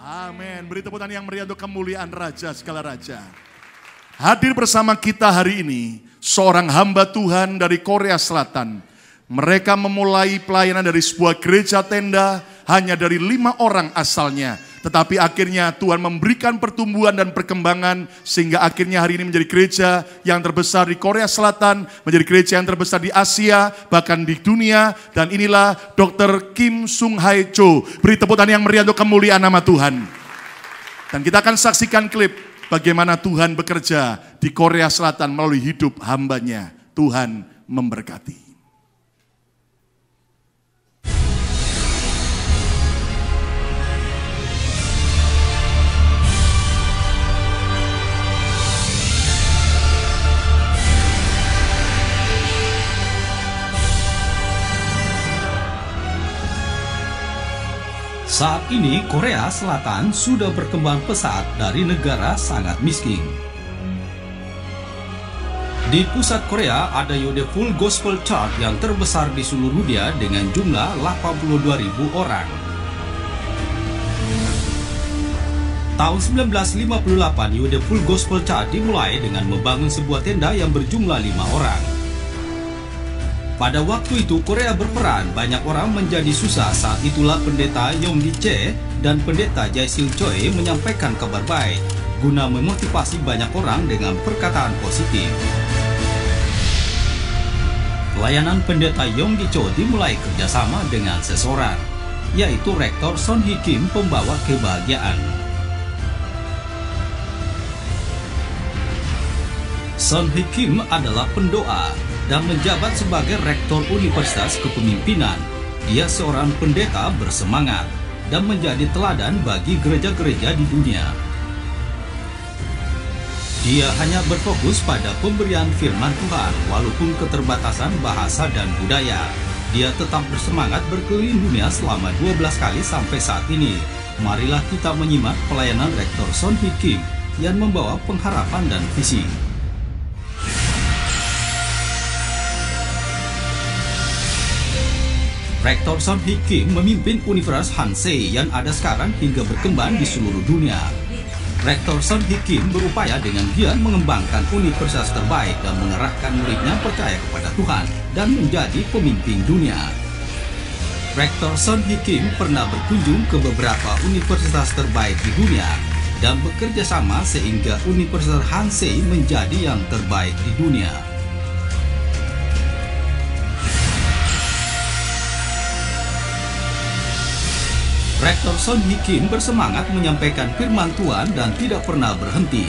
Amin. Beri tepuk tangan yang meriah untuk kemuliaan Raja segala Raja. Hadir bersama kita hari ini seorang hamba Tuhan dari Korea Selatan. Mereka memulai pelayanan dari sebuah gereja tenda hanya dari 5 orang asalnya. Tetapi akhirnya Tuhan memberikan pertumbuhan dan perkembangan sehingga akhirnya hari ini menjadi gereja yang terbesar di Korea Selatan, menjadi gereja yang terbesar di Asia, bahkan di dunia. Dan inilah Dr. Kim Sung Hae Cho. Beri tepuk tangan yang meriah untuk kemuliaan nama Tuhan. Dan kita akan saksikan klip bagaimana Tuhan bekerja di Korea Selatan melalui hidup hambanya. Tuhan memberkati. Saat ini Korea Selatan sudah berkembang pesat dari negara sangat miskin. Di pusat Korea ada Yode Full Gospel Church yang terbesar di seluruh dunia dengan jumlah 82.000 orang. Tahun 1958 Yode Full Gospel Church dimulai dengan membangun sebuah tenda yang berjumlah 5 orang. Pada waktu itu Korea berperan, banyak orang menjadi susah. Saat itulah pendeta Yong Gi-che dan pendeta Jae Sil Choi menyampaikan kabar baik guna memotivasi banyak orang dengan perkataan positif. Pelayanan pendeta Yong Gi-cho dimulai kerjasama dengan seseorang, yaitu Rektor Son Hee Kim, pembawa kebahagiaan. Son Hee Kim adalah pendoa dan menjabat sebagai Rektor Universitas Kepemimpinan. Dia seorang pendeta bersemangat dan menjadi teladan bagi gereja-gereja di dunia. Dia hanya berfokus pada pemberian firman Tuhan walaupun keterbatasan bahasa dan budaya. Dia tetap bersemangat berkeliling dunia selama 12 kali sampai saat ini. Marilah kita menyimak pelayanan Rektor Son Hee Kim yang membawa pengharapan dan visi. Rektor Son Hee Kim memimpin Universitas Hansei yang ada sekarang hingga berkembang di seluruh dunia. Rektor Son Hee Kim berupaya dengan giat mengembangkan universitas terbaik dan mengerahkan muridnya percaya kepada Tuhan dan menjadi pemimpin dunia. Rektor Son Hee Kim pernah berkunjung ke beberapa universitas terbaik di dunia dan bekerja sama sehingga Universitas Hansei menjadi yang terbaik di dunia. Rektor Son Hee Kim bersemangat menyampaikan firman Tuhan dan tidak pernah berhenti.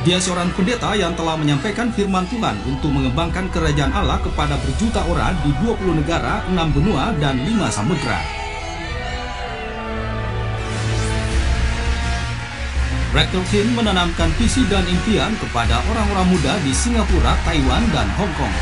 Dia seorang pendeta yang telah menyampaikan firman Tuhan untuk mengembangkan kerajaan Allah kepada berjuta orang di 20 negara, 6 benua, dan 5 samudera. Rektor Kim menanamkan visi dan impian kepada orang-orang muda di Singapura, Taiwan, dan Hong Kong.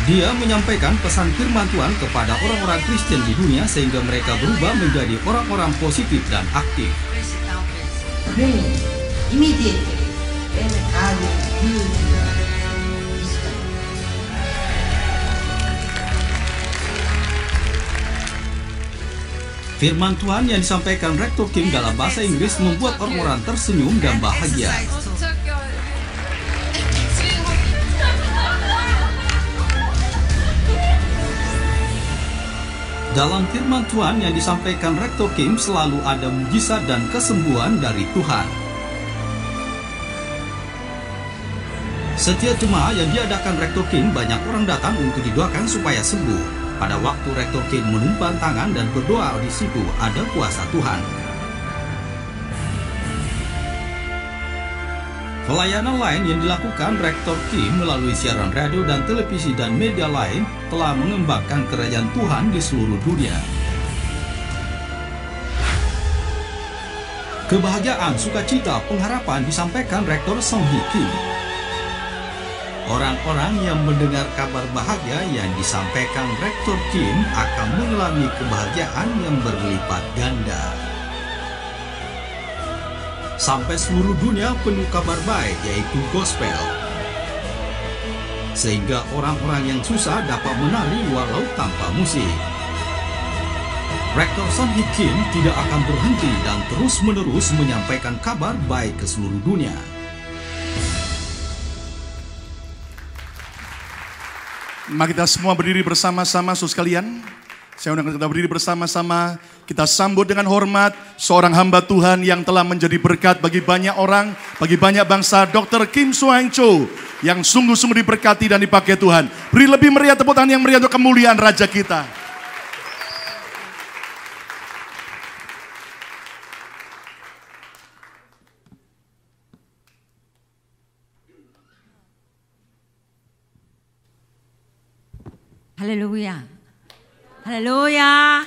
Dia menyampaikan pesan firman Tuhan kepada orang-orang Kristen di dunia sehingga mereka berubah menjadi orang-orang positif dan aktif. Firman Tuhan yang disampaikan Rektor Kim dalam bahasa Inggris membuat orang-orang tersenyum dan bahagia. Dalam firman Tuhan yang disampaikan Rektor Kim selalu ada mujizat dan kesembuhan dari Tuhan. Setiap jemaah yang diadakan Rektor Kim, banyak orang datang untuk didoakan supaya sembuh. Pada waktu Rektor Kim menumpang tangan dan berdoa di situ, ada kuasa Tuhan. Pelayanan lain yang dilakukan Rektor Kim melalui siaran radio dan televisi dan media lain telah mengembangkan kerajaan Tuhan di seluruh dunia. Kebahagiaan, sukacita, pengharapan disampaikan Rektor Song Hee Kim. Orang-orang yang mendengar kabar bahagia yang disampaikan Rektor Kim akan mengalami kebahagiaan yang berlipat ganda. Sampai seluruh dunia penuh kabar baik, yaitu gospel. Sehingga orang-orang yang susah dapat menari walau tanpa musik. Rektor Song Hee Kim tidak akan berhenti dan terus-menerus menyampaikan kabar baik ke seluruh dunia. Mari kita semua berdiri bersama-sama, saudara sekalian. Saya undang kita berdiri bersama-sama. Kita sambut dengan hormat seorang hamba Tuhan yang telah menjadi berkat bagi banyak orang, bagi banyak bangsa, Dr. Kim Soeng Cho, yang sungguh-sungguh diberkati dan dipakai Tuhan. Beri lebih meriah tepuk tangan yang meriah untuk kemuliaan Raja kita. Haleluya. Haleluya.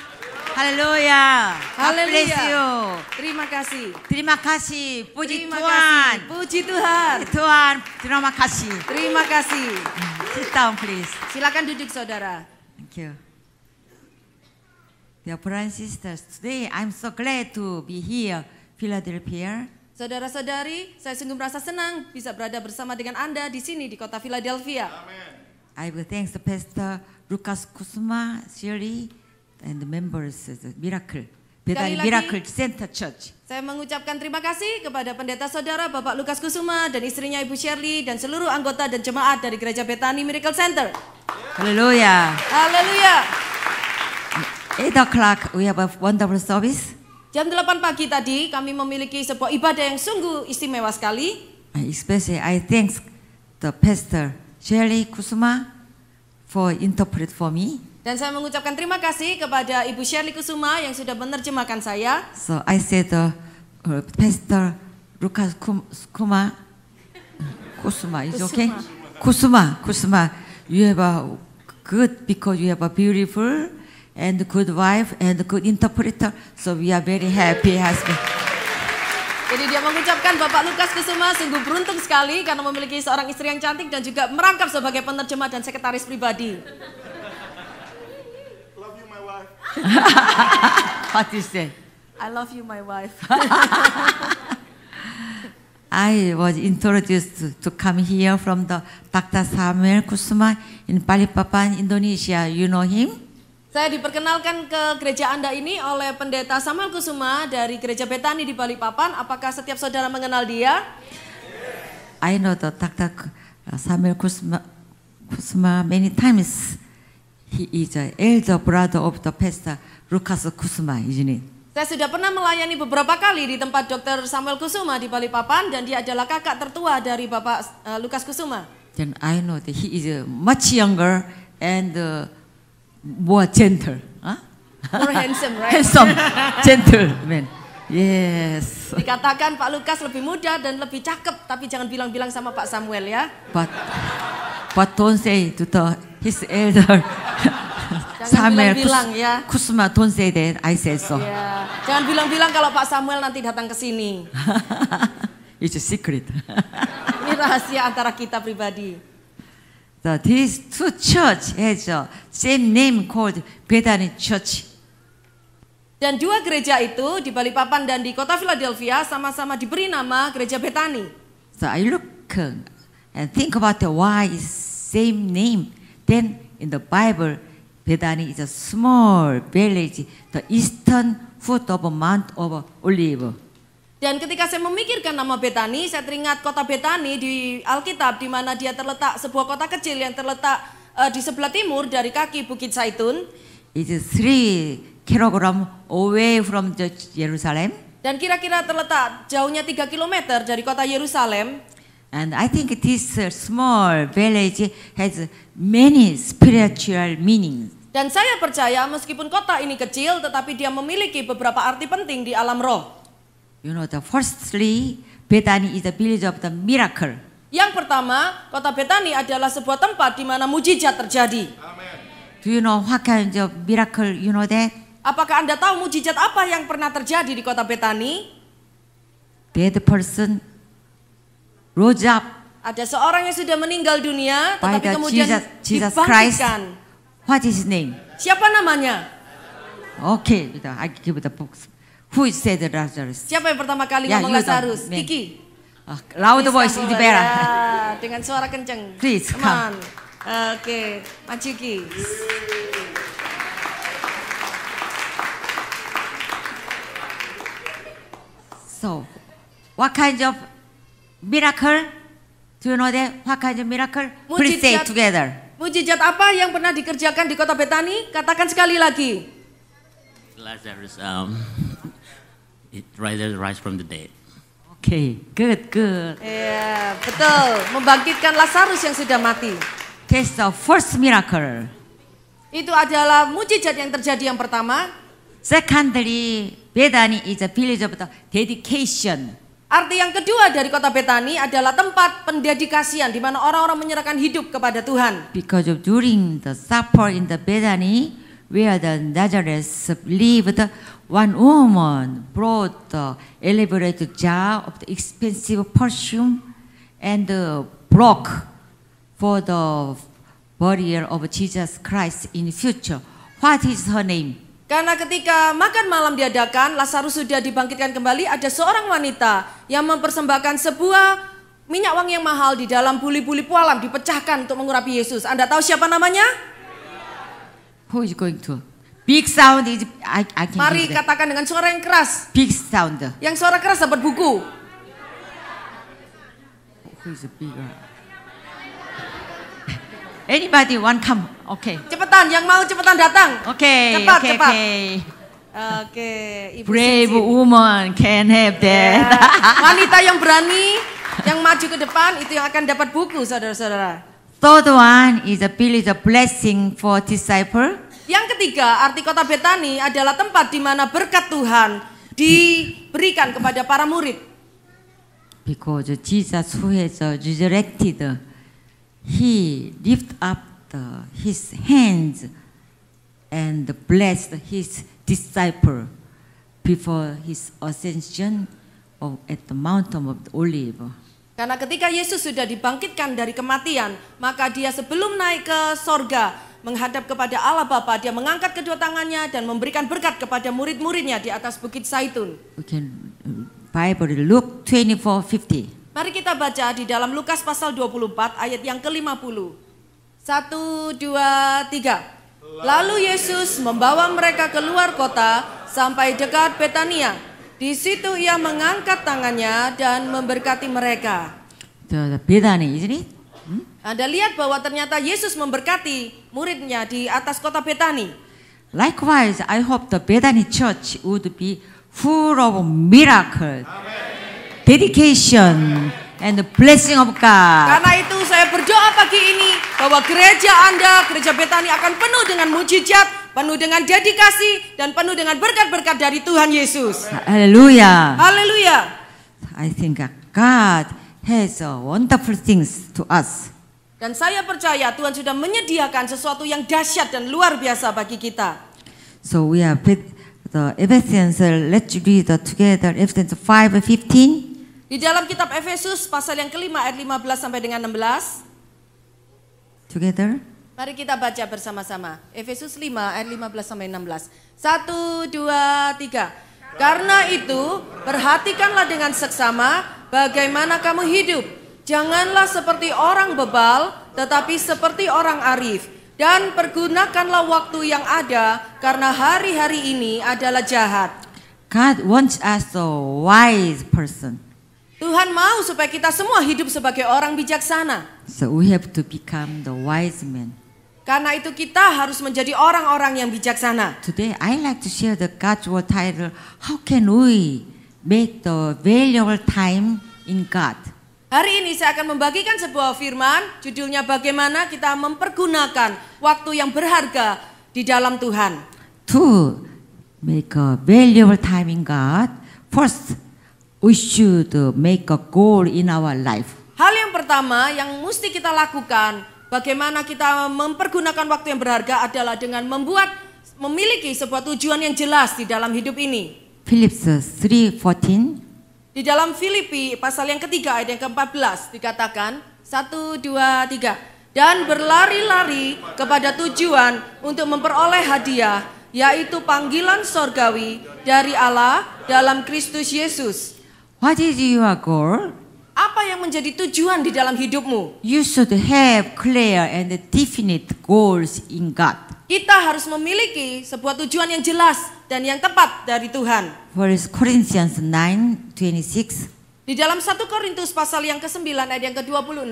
Haleluya. God bless you. Terima kasih. Terima kasih. Puji Terima Tuhan. kasih. Puji Tuhan. Tuhan, terima kasih. Terima kasih. Sit down, please. Silakan duduk, saudara. Thank you. Dear brothers and sisters, today I'm so glad to be here, Philadelphia. Saudara-saudari, saya sungguh merasa senang bisa berada bersama dengan Anda di sini di kota Philadelphia. I will thank the pastor Lucas Kusuma, Shirley, and the members of the Miracle, Bethany lagi, Miracle Center Church. Saya mengucapkan terima kasih kepada pendeta saudara Bapak Lukas Kusuma dan istrinya Ibu Shirley dan seluruh anggota dan jemaat dari Gereja Bethany Miracle Center. Hallelujah. Haleluya. 8 o'clock, we have a wonderful service. Jam 8 pagi tadi kami memiliki sebuah ibadah yang sungguh istimewa sekali. Especially I thank the pastor Shirley Kusuma for interpret for me. Dan saya mengucapkan terima kasih kepada Ibu Shirley Kusuma yang sudah menerjemahkan saya. So I said, Pastor Lucas Kusuma, is okay? Kusuma, you have a good because you have a beautiful and good wife and good interpreter. So we are very happy husband. Jadi dia mengucapkan Bapak Lukas Kusuma sungguh beruntung sekali karena memiliki seorang istri yang cantik dan juga merangkap sebagai penerjemah dan sekretaris pribadi. Love you, my wife. What you say? I love you, my wife. I was introduced to come here from the Dr. Samuel Kusuma in Balikpapan, Indonesia. You know him? Saya diperkenalkan ke gereja Anda ini oleh pendeta Samuel Kusuma dari Gereja Bethany di Balikpapan. Apakah setiap saudara mengenal dia? I know the Dr. Samuel Kusuma many times. He is the elder brother of the pastor Lucas Kusuma, isn't it? Saya sudah pernah melayani beberapa kali di tempat Dr. Samuel Kusuma di Balikpapan dan dia adalah kakak tertua dari Bapak Lukas Kusuma. Then I know that he is much younger and more gentle. Huh? More handsome, right? Handsome, gentleman. Yes. Dikatakan Pak Lukas lebih muda dan lebih cakep, tapi jangan bilang-bilang sama Pak Samuel ya. But don't say to his elder Samuel bilang-bilang ya. Kusuma, don't say that I said so. Ya. Jangan bilang-bilang kalau Pak Samuel nanti datang ke sini. It's a secret. Ini rahasia antara kita pribadi. These two church has the same name called Bethany Church. Dan dua gereja itu di Balikpapan dan di kota Philadelphia sama-sama diberi nama Gereja Bethany. So I look and think about why is same name. Then in the Bible, Bethany is a small village, the eastern foot of Mount of Olive. Dan ketika saya memikirkan nama Bethany, saya teringat kota Bethany di Alkitab di mana dia terletak sebuah kota kecil yang terletak di sebelah timur dari kaki Bukit Zaitun. It is 3 kilogram away from the Jerusalem. Dan kira-kira terletak jauhnya 3 km dari kota Yerusalem. And I think this small village has many spiritual meanings. Dan saya percaya meskipun kota ini kecil, tetapi dia memiliki beberapa arti penting di alam roh. You know, firstly, Bethany is the village of the miracle. Yang pertama, kota Bethany adalah sebuah tempat di mana mujizat terjadi. Amen. Do you know what kind of miracle? You know that? Apakah Anda tahu mujizat apa yang pernah terjadi di kota Bethany? dead person rose up Ada seorang yang sudah meninggal dunia, by tetapi the kemudian Jesus Christ. dibangkitkan. What is his name? Siapa namanya? Okay, I give the books. Who is said Lazarus? Siapa yang pertama kali Ya, ngomong you Lazarus? don't, man. Kiki. Loud Please voice, come ini forward. better. Ya, dengan suara kenceng. Please, Come come. on. Oke, maju Ki. So, what kind of miracle? Do you know that? What kind of miracle? Please say it Mujizat. together. Mujizat apa yang pernah dikerjakan di kota Betani? Katakan sekali lagi. Lazarus, rather rise from the dead. Okay, good. Iya, betul. Membangkitkan Lazarus yang sudah mati. That's the first miracle. Itu adalah mujizat yang terjadi yang pertama. Secondly, Bethany is a village of the dedication. Arti yang kedua dari kota Betani adalah tempat pendedikasian di mana orang-orang menyerahkan hidup kepada Tuhan. Because of during the supper in the Bethany, where the Nazareth lived, one woman brought the elaborate jar of the expensive perfume and broke for the burial of Jesus Christ in future. What is her name? Karena ketika makan malam diadakan, Lazarus sudah dibangkitkan kembali, ada seorang wanita yang mempersembahkan sebuah minyak wangi yang mahal di dalam buli-buli pualam dipecahkan untuk mengurapi Yesus. Anda tahu siapa namanya? Who is going to? Big sound is I can Mari give that. katakan dengan suara yang keras. Big sound. Yang suara keras dapat buku. Who is bigger? Anybody want come? Okay. Cepetan, yang mau cepetan datang. Okay. Cepat, okay. cepat. Okay. Oke, Ibu Brave Suci. woman can have Ya, that. wanita yang berani, yang maju ke depan itu yang akan dapat buku, saudara-saudara. Third one is a village of blessing for disciple. Yang ketiga, arti kota Betani adalah tempat di mana berkat Tuhan diberikan kepada para murid. Because Jesus who has resurrected, he lift up his hands and blessed his disciple before his ascension at the mountain of the Olive. Karena ketika Yesus sudah dibangkitkan dari kematian, maka dia sebelum naik ke sorga, menghadap kepada Allah Bapa, dia mengangkat kedua tangannya dan memberikan berkat kepada murid-muridnya di atas Bukit Zaitun. We can Bible Luke 24:50. Mari kita baca di dalam Lukas pasal 24 ayat yang ke-50. 1, 2, 3. Lalu Yesus membawa mereka keluar kota sampai dekat Betania. Di situ ia mengangkat tangannya dan memberkati mereka. The Bethany, isn't it? Anda lihat bahwa ternyata Yesus memberkati muridnya di atas kota Betani. Likewise, I hope the Bethany Church would be full of miracles, dedication, and the blessing of God. Karena itu saya berdoa pagi ini bahwa gereja Anda, gereja Betani akan penuh dengan mujizat, penuh dengan dedikasi, dan penuh dengan berkat-berkat dari Tuhan Yesus. Hallelujah. Haleluya. I think God has wonderful things to us. Dan saya percaya Tuhan sudah menyediakan sesuatu yang dahsyat dan luar biasa bagi kita. So we are the Ephesians. Let's read together Ephesians 5:15. Di dalam kitab Efesus pasal yang kelima ayat 15 sampai dengan 16. Together. Mari kita baca bersama-sama. Efesus 5 ayat 15 sampai 16. 1, 2, 3. Karena itu perhatikanlah dengan seksama bagaimana kamu hidup. Janganlah seperti orang bebal, tetapi seperti orang arif. Dan pergunakanlah waktu yang ada, karena hari-hari ini adalah jahat. God wants us a wise person. Tuhan mau supaya kita semua hidup sebagai orang bijaksana. So we have to become the wise men. Karena itu kita harus menjadi orang-orang yang bijaksana. Today I like to share the God's word title, How can we make the valuable time in God? Hari ini saya akan membagikan sebuah firman, judulnya bagaimana kita mempergunakan waktu yang berharga di dalam Tuhan. To make a valuable time in God, first we should make a goal in our life. Hal yang pertama yang mesti kita lakukan, bagaimana kita mempergunakan waktu yang berharga adalah dengan memiliki sebuah tujuan yang jelas di dalam hidup ini. Philippians 3:14. Di dalam Filipi pasal yang ketiga ayat yang ke-14 dikatakan 1, 2, 3. Dan berlari-lari kepada tujuan untuk memperoleh hadiah, yaitu panggilan sorgawi dari Allah dalam Kristus Yesus. What is your goal? Apa yang menjadi tujuan di dalam hidupmu? You should have clear and definite goals in God. Kita harus memiliki sebuah tujuan yang jelas dan yang tepat dari Tuhan. 1 Corinthians 9:26. Di dalam 1 Korintus pasal yang ke-9 ayat yang ke-26,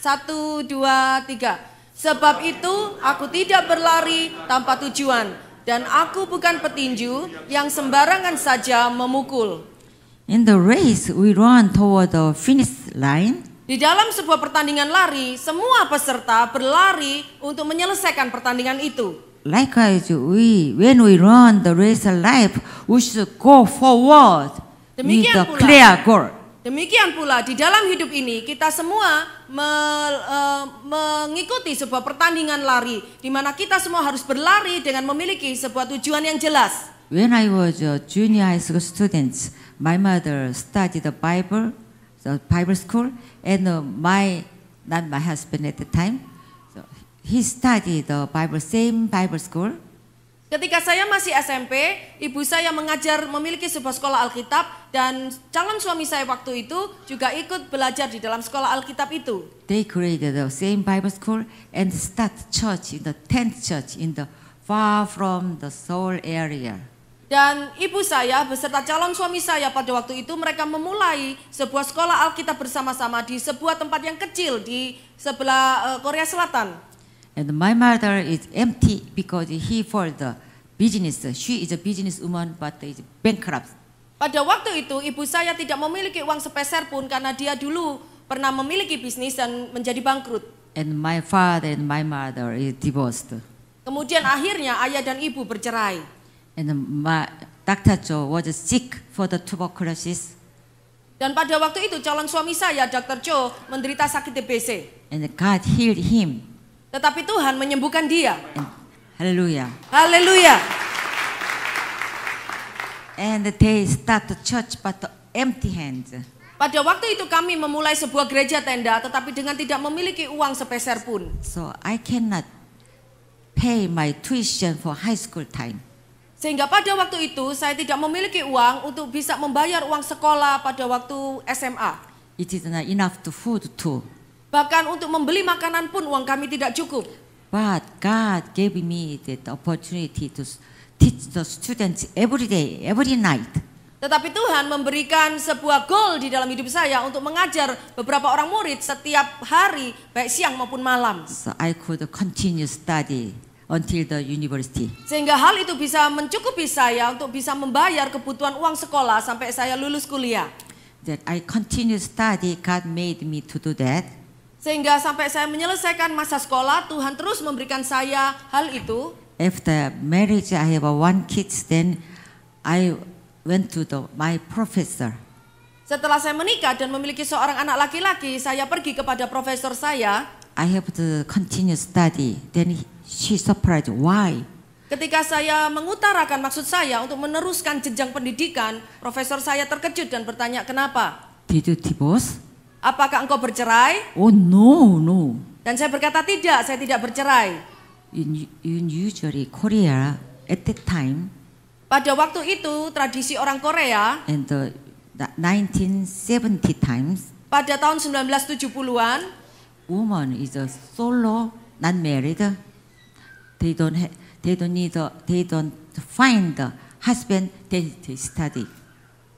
1, 2, 3. Sebab itu aku tidak berlari tanpa tujuan, dan aku bukan petinju yang sembarangan saja memukul. In the race, we run toward the finish line. Di dalam sebuah pertandingan lari, semua peserta berlari untuk menyelesaikan pertandingan itu. Likewise, when we run the race of life, we should go forward with Demikian a pula. clear goal. Demikian pula di dalam hidup ini kita semua mengikuti sebuah pertandingan lari di mana kita semua harus berlari dengan memiliki sebuah tujuan yang jelas. When I was a junior high school student, my mother studied the Bible school, and not my husband at the time, so he studied the same Bible school. Ketika saya masih SMP, ibu saya mengajar memiliki sebuah sekolah Alkitab dan calon suami saya waktu itu juga ikut belajar di dalam sekolah Alkitab itu. They created the same Bible school and start church in the tent church in the far from the Seoul area. Dan ibu saya beserta calon suami saya pada waktu itu mereka memulai sebuah sekolah Alkitab bersama-sama di sebuah tempat yang kecil di sebelah Korea Selatan. And my mother is empty because he for the business. She is a businesswoman but is bankrupt. Pada waktu itu ibu saya tidak memiliki uang sepeser pun karena dia dulu pernah memiliki bisnis dan menjadi bangkrut. And my father and my mother is divorced. Kemudian akhirnya ayah dan ibu bercerai. And Dr. Cho was sick for the tuberculosis. Dan pada waktu itu calon suami saya, Dr. Cho, menderita sakit TBC. And God healed him. Tetapi Tuhan menyembuhkan dia. And hallelujah. Haleluya. And they start the church but empty hands. Pada waktu itu kami memulai sebuah gereja tenda tetapi dengan tidak memiliki uang sepeser pun. So I cannot pay my tuition for high school time. Sehingga pada waktu itu saya tidak memiliki uang untuk bisa membayar uang sekolah pada waktu SMA. It is not enough to food too. Bahkan untuk membeli makanan pun uang kami tidak cukup. But God gave me the opportunity to teach the students every day, every night. Tetapi Tuhan memberikan sebuah goal di dalam hidup saya untuk mengajar beberapa orang murid setiap hari, baik siang maupun malam. So I could continue study until the university. Sehingga hal itu bisa mencukupi saya untuk bisa membayar kebutuhan uang sekolah sampai saya lulus kuliah. That I continue study, God made me to do that. Sehingga sampai saya menyelesaikan masa sekolah, Tuhan terus memberikan saya hal itu. After marriage, I have one kid. Then I went to my professor. Setelah saya menikah dan memiliki seorang anak laki-laki, saya pergi kepada profesor saya. I have to continue study. Then she surprised. Why? Ketika saya mengutarakan maksud saya untuk meneruskan jenjang pendidikan, profesor saya terkejut dan bertanya, kenapa? Did you divorce? Apakah engkau bercerai? Oh no. Dan saya berkata tidak, saya tidak bercerai. In usually Korea at that time, Pada waktu itu tradisi orang Korea in the 1970 times, pada tahun 1970-an, woman is a solo, not married. They don't find the husband. They study.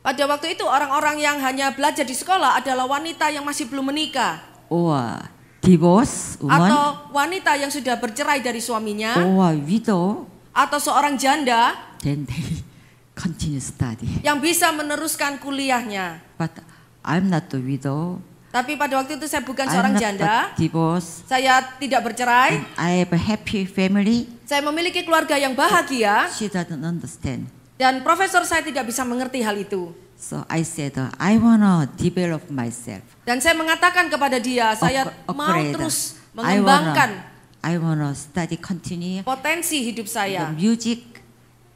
pada waktu itu orang-orang yang hanya belajar di sekolah adalah wanita yang masih belum menikah. Or divorce woman. Atau wanita yang sudah bercerai dari suaminya. Or widow. Atau seorang janda Then they continue study. yang bisa meneruskan kuliahnya. But I'm not the widow. Tapi pada waktu itu saya bukan I'm seorang not janda. divorced. Saya tidak bercerai. I have a happy family. Saya memiliki keluarga yang bahagia. She doesn't understand. Dan profesor saya tidak bisa mengerti hal itu. So I said, I wanna develop myself. Dan saya mengatakan kepada dia, saya mau Upgrade. terus mengembangkan I wanna study continue potensi hidup the saya music.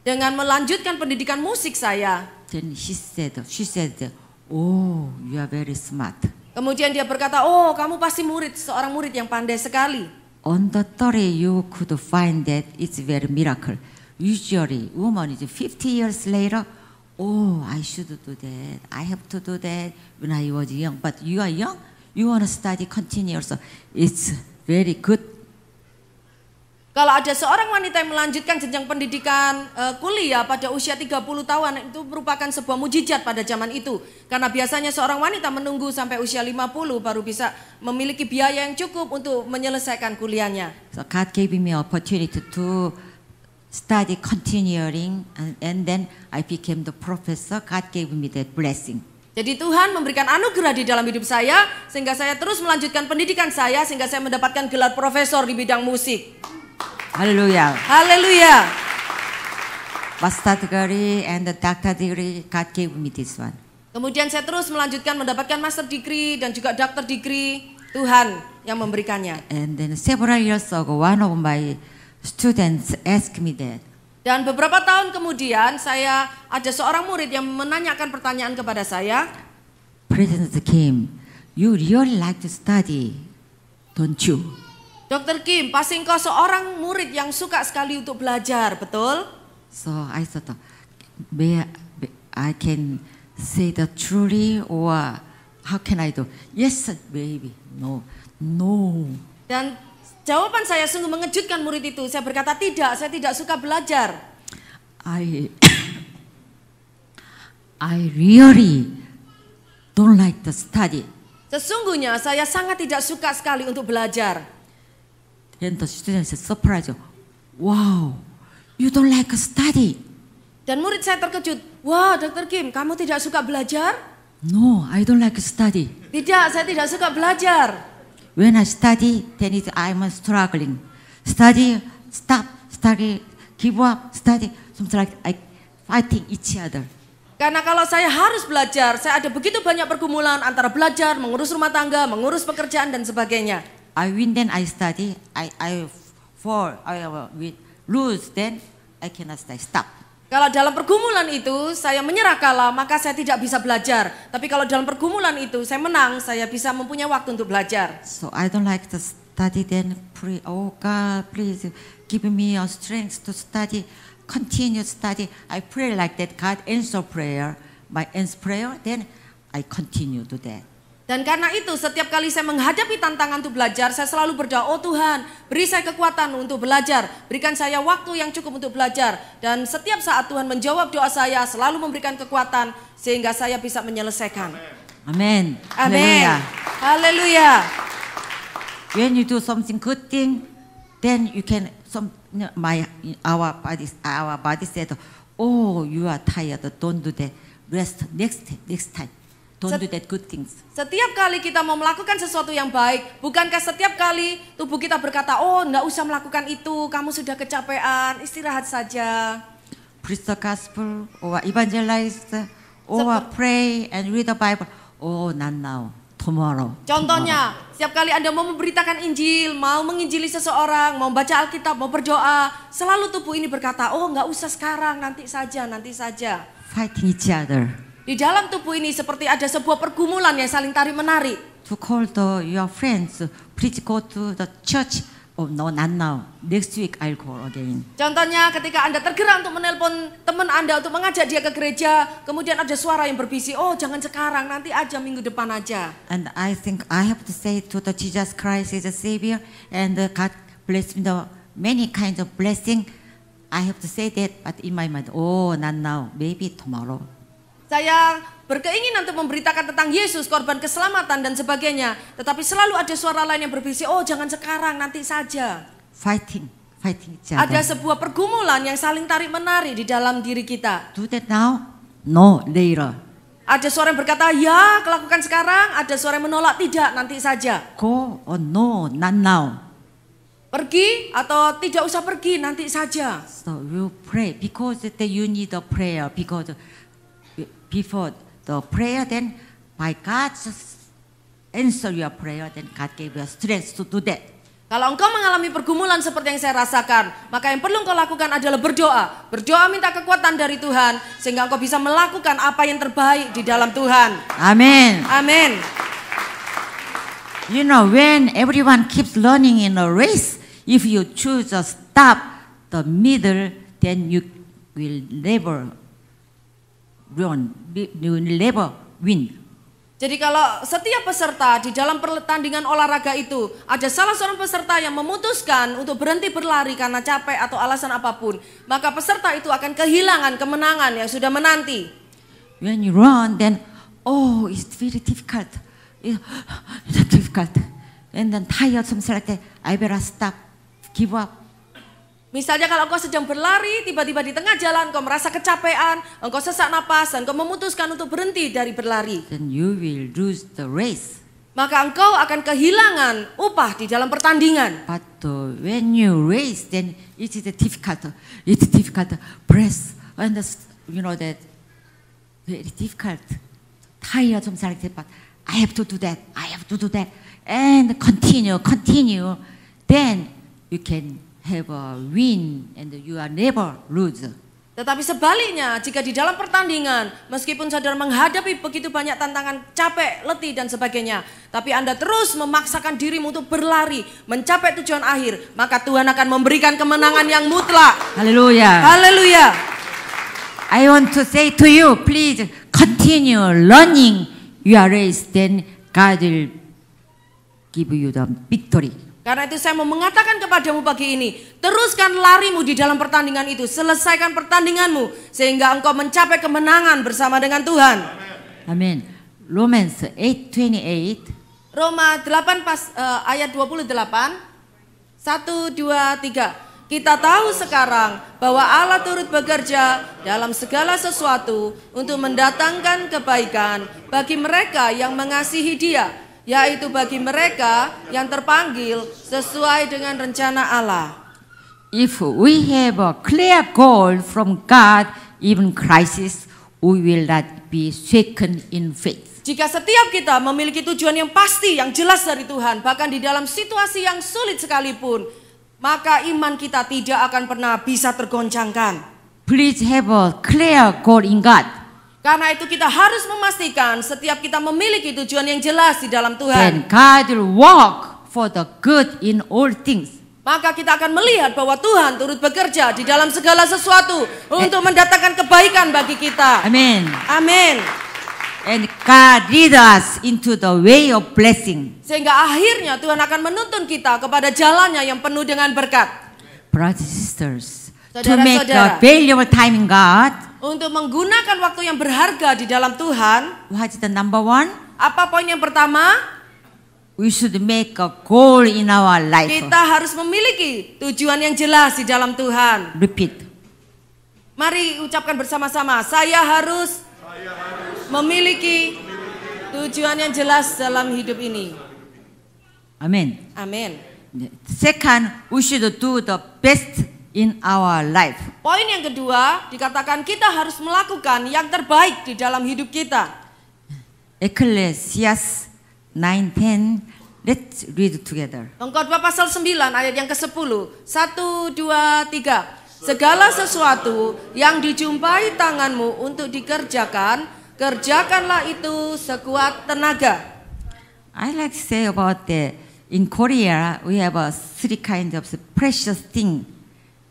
dengan melanjutkan pendidikan musik saya. Then she said, oh, you are very smart. Kemudian dia berkata, oh kamu pasti seorang murid yang pandai sekali. On the theory, you could find that it's very miracle. Usually, woman is 50 years later, oh, I should do that. I have to do that when I was young. But you are young, you want to study continuous. It's very good. Kalau ada seorang wanita yang melanjutkan jenjang pendidikan kuliah pada usia 30 tahun, itu merupakan sebuah mujizat pada zaman itu. Karena biasanya seorang wanita menunggu sampai usia 50 baru bisa memiliki biaya yang cukup untuk menyelesaikan kuliahnya. So God gave me opportunity to study continuing, and then I became the professor. God gave me that blessing. Jadi Tuhan memberikan anugerah di dalam hidup saya, sehingga saya terus melanjutkan pendidikan saya, sehingga saya mendapatkan gelar profesor di bidang musik. Hallelujah. Haleluya. Master degree and the doctor degree, God gave me this one. Kemudian saya terus melanjutkan mendapatkan master degree dan juga doctor degree. Tuhan yang memberikannya. And then several years ago, one of my students asked me that. Dan beberapa tahun kemudian ada seorang murid yang menanyakan pertanyaan kepada saya. President Kim, you really like to study, don't you? Dr. Kim, pasti engkau seorang murid yang suka sekali untuk belajar, betul? So I thought, I can say that truly, or how can I do? Yes, baby. No. Dan jawaban saya sungguh mengejutkan murid itu. Saya berkata, tidak, saya tidak suka belajar. I really don't like to study. Sesungguhnya saya sangat tidak suka sekali untuk belajar. And the students surprised, wow, you don't like to study? Dan murid saya terkejut, wah Dr. Kim, kamu tidak suka belajar? No, I don't like to study. Tidak, saya tidak suka belajar. When I study, then I'm struggling. Study, stop, study, give up, study. Something like I fighting each other. Karena kalau saya harus belajar, saya ada begitu banyak pergumulan antara belajar, mengurus rumah tangga, mengurus pekerjaan dan sebagainya. I win, then I study. I fall, I lose, then I cannot study. Stop. Kalau dalam pergumulan itu saya menyerah kalah, maka saya tidak bisa belajar. Tapi kalau dalam pergumulan itu saya menang, saya bisa mempunyai waktu untuk belajar. So I don't like to study, then pray, oh God, please give me a strength to study, continue study. I pray like that, God answer prayer, my answer prayer, then I continue to that. Dan karena itu setiap kali saya menghadapi tantangan untuk belajar, saya selalu berdoa, oh Tuhan, beri saya kekuatan untuk belajar, berikan saya waktu yang cukup untuk belajar. Dan setiap saat Tuhan menjawab doa saya, selalu memberikan kekuatan sehingga saya bisa menyelesaikan. Amen. Amen. Haleluya. When you do something good thing, then you can our body said, oh, you are tired, don't do that. Rest next time. Don't do that good things. Setiap kali kita mau melakukan sesuatu yang baik, bukankah setiap kali tubuh kita berkata, oh enggak usah melakukan itu, kamu sudah kecapean, istirahat saja. Preach the gospel, or evangelize, or pray and read the Bible. Oh, not now, tomorrow. Contohnya, setiap kali Anda mau memberitakan Injil, mau menginjili seseorang, mau baca Alkitab, mau berdoa, selalu tubuh ini berkata, oh enggak usah sekarang, nanti saja. Fighting each other. Di dalam tubuh ini seperti ada sebuah pergumulan yang saling tarik-menarik. To call your friends, please go to the church. Oh no, not now. Next week I'll call again. Contohnya ketika Anda tergerak untuk menelpon teman Anda untuk mengajak dia ke gereja, kemudian ada suara yang berbisik, oh jangan sekarang, nanti aja minggu depan aja. And I think I have to say to the Jesus Christ is a Savior, and God bless me the many kinds of blessing. I have to say that, but in my mind, oh not now, maybe tomorrow. Saya berkeinginan untuk memberitakan tentang Yesus, korban keselamatan dan sebagainya. Tetapi selalu ada suara lain yang berbisik, oh jangan sekarang, nanti saja. Fighting each other. Ada sebuah pergumulan yang saling tarik-menarik di dalam diri kita. Do that now? No, later. Ada suara yang berkata, ya lakukan sekarang. Ada suara yang menolak, tidak, nanti saja. Go or no, not now. Pergi atau tidak usah pergi, nanti saja. So you pray because you need a prayer, because before the prayer, then by God just answer your prayer, then God gave you strength to do that. Kalau engkau mengalami pergumulan seperti yang saya rasakan, maka yang perlu engkau lakukan adalah berdoa. Berdoa minta kekuatan dari Tuhan, sehingga engkau bisa melakukan apa yang terbaik di dalam Tuhan. Amen. Amin. You know, when everyone keeps learning in a race, if you choose to stop the middle, then you will never run, you will never win. Jadi kalau setiap peserta di dalam pertandingan olahraga itu ada salah seorang peserta yang memutuskan untuk berhenti berlari karena capek atau alasan apapun, maka peserta itu akan kehilangan kemenangan yang sudah menanti. When you run, then it's very difficult. It's difficult. And then tired, something like that. I better stop, give up. Misalnya kalau engkau sedang berlari, tiba-tiba di tengah jalan engkau merasa kecapean, engkau sesak napas, dan engkau memutuskan untuk berhenti dari berlari. Then you will lose the race. Maka engkau akan kehilangan upah di dalam pertandingan. But when you race, then it is difficult. It's difficult. Press, and you know that very difficult. Tired, something like that. But I have to do that. I have to do that, and continue. Then you can have a win and you are never lose. Tetapi sebaliknya, jika di dalam pertandingan, meskipun saudara menghadapi begitu banyak tantangan, capek, letih dan sebagainya, tapi Anda terus memaksakan dirimu untuk berlari, mencapai tujuan akhir, maka Tuhan akan memberikan kemenangan yang mutlak. Hallelujah. Haleluya. I want to say to you, please continue running your race, then God will give you the victory. Karena itu saya mau mengatakan kepadamu pagi ini, teruskan larimu di dalam pertandingan itu, selesaikan pertandinganmu sehingga engkau mencapai kemenangan bersama dengan Tuhan. Amen. Romans 8:28. Roma 8 ayat 28. 1, 2, 3. Kita tahu sekarang bahwa Allah turut bekerja dalam segala sesuatu untuk mendatangkan kebaikan bagi mereka yang mengasihi Dia, yaitu bagi mereka yang terpanggil sesuai dengan rencana Allah. If we have a clear goal from God, even crisis, we will not be shaken in faith. Jika setiap kita memiliki tujuan yang pasti, yang jelas dari Tuhan, bahkan di dalam situasi yang sulit sekalipun, maka iman kita tidak akan pernah bisa tergoncangkan. Please have a clear goal in God. Karena itu kita harus memastikan setiap kita memiliki tujuan yang jelas di dalam Then Tuhan. God will work for the good in all things. Maka kita akan melihat bahwa Tuhan turut bekerja di dalam segala sesuatu untuk mendatangkan kebaikan bagi kita. Amen. Amin. And God lead us into the way of blessing. Sehingga akhirnya Tuhan akan menuntun kita kepada jalannya yang penuh dengan berkat. Brothers and sisters, to make a Saudara-saudara, valuable time in God, untuk menggunakan waktu yang berharga di dalam Tuhan, what is the number one? apa poin yang pertama? We should make a goal in our life. Kita harus memiliki tujuan yang jelas di dalam Tuhan. Repeat. Mari ucapkan bersama-sama, saya harus memiliki tujuan yang jelas dalam hidup ini. Amen. Amin. Second, we should do the best in our life. Poin yang kedua, dikatakan kita harus melakukan yang terbaik di dalam hidup kita. Ecclesiastes 9:10. Let's read together. Pengkhotbah pasal 9 ayat yang ke-10. 1, 2, 3. Segala sesuatu yang dijumpai tanganmu untuk dikerjakan, kerjakanlah itu sekuat tenaga. I like to say about in Korea we have three kinds of precious thing.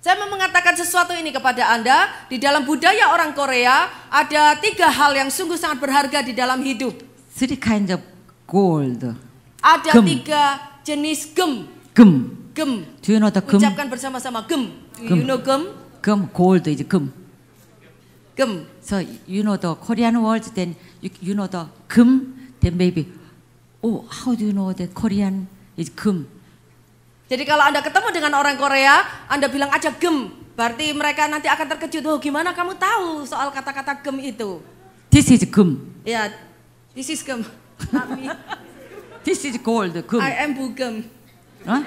Saya mau mengatakan sesuatu ini kepada Anda. Di dalam budaya orang Korea ada 3 hal yang sungguh sangat berharga di dalam hidup. Three kinds of gold. Ada Gem. 3 jenis gem. Gem. Gem. Do you know the gem? Ucapkan bersama-sama gem. Gem. You know gem? Gem. Gold is gem. Gem. So you know the Korean words, then you know the gem, then maybe, how do you know that Korean is gem? Jadi kalau Anda ketemu dengan orang Korea, Anda bilang aja gem. Berarti mereka nanti akan terkejut. Oh, gimana kamu tahu soal kata-kata gem itu? This is gem. Ya, this is gem. Not me. This is gold, gem. I am bugem. Huh?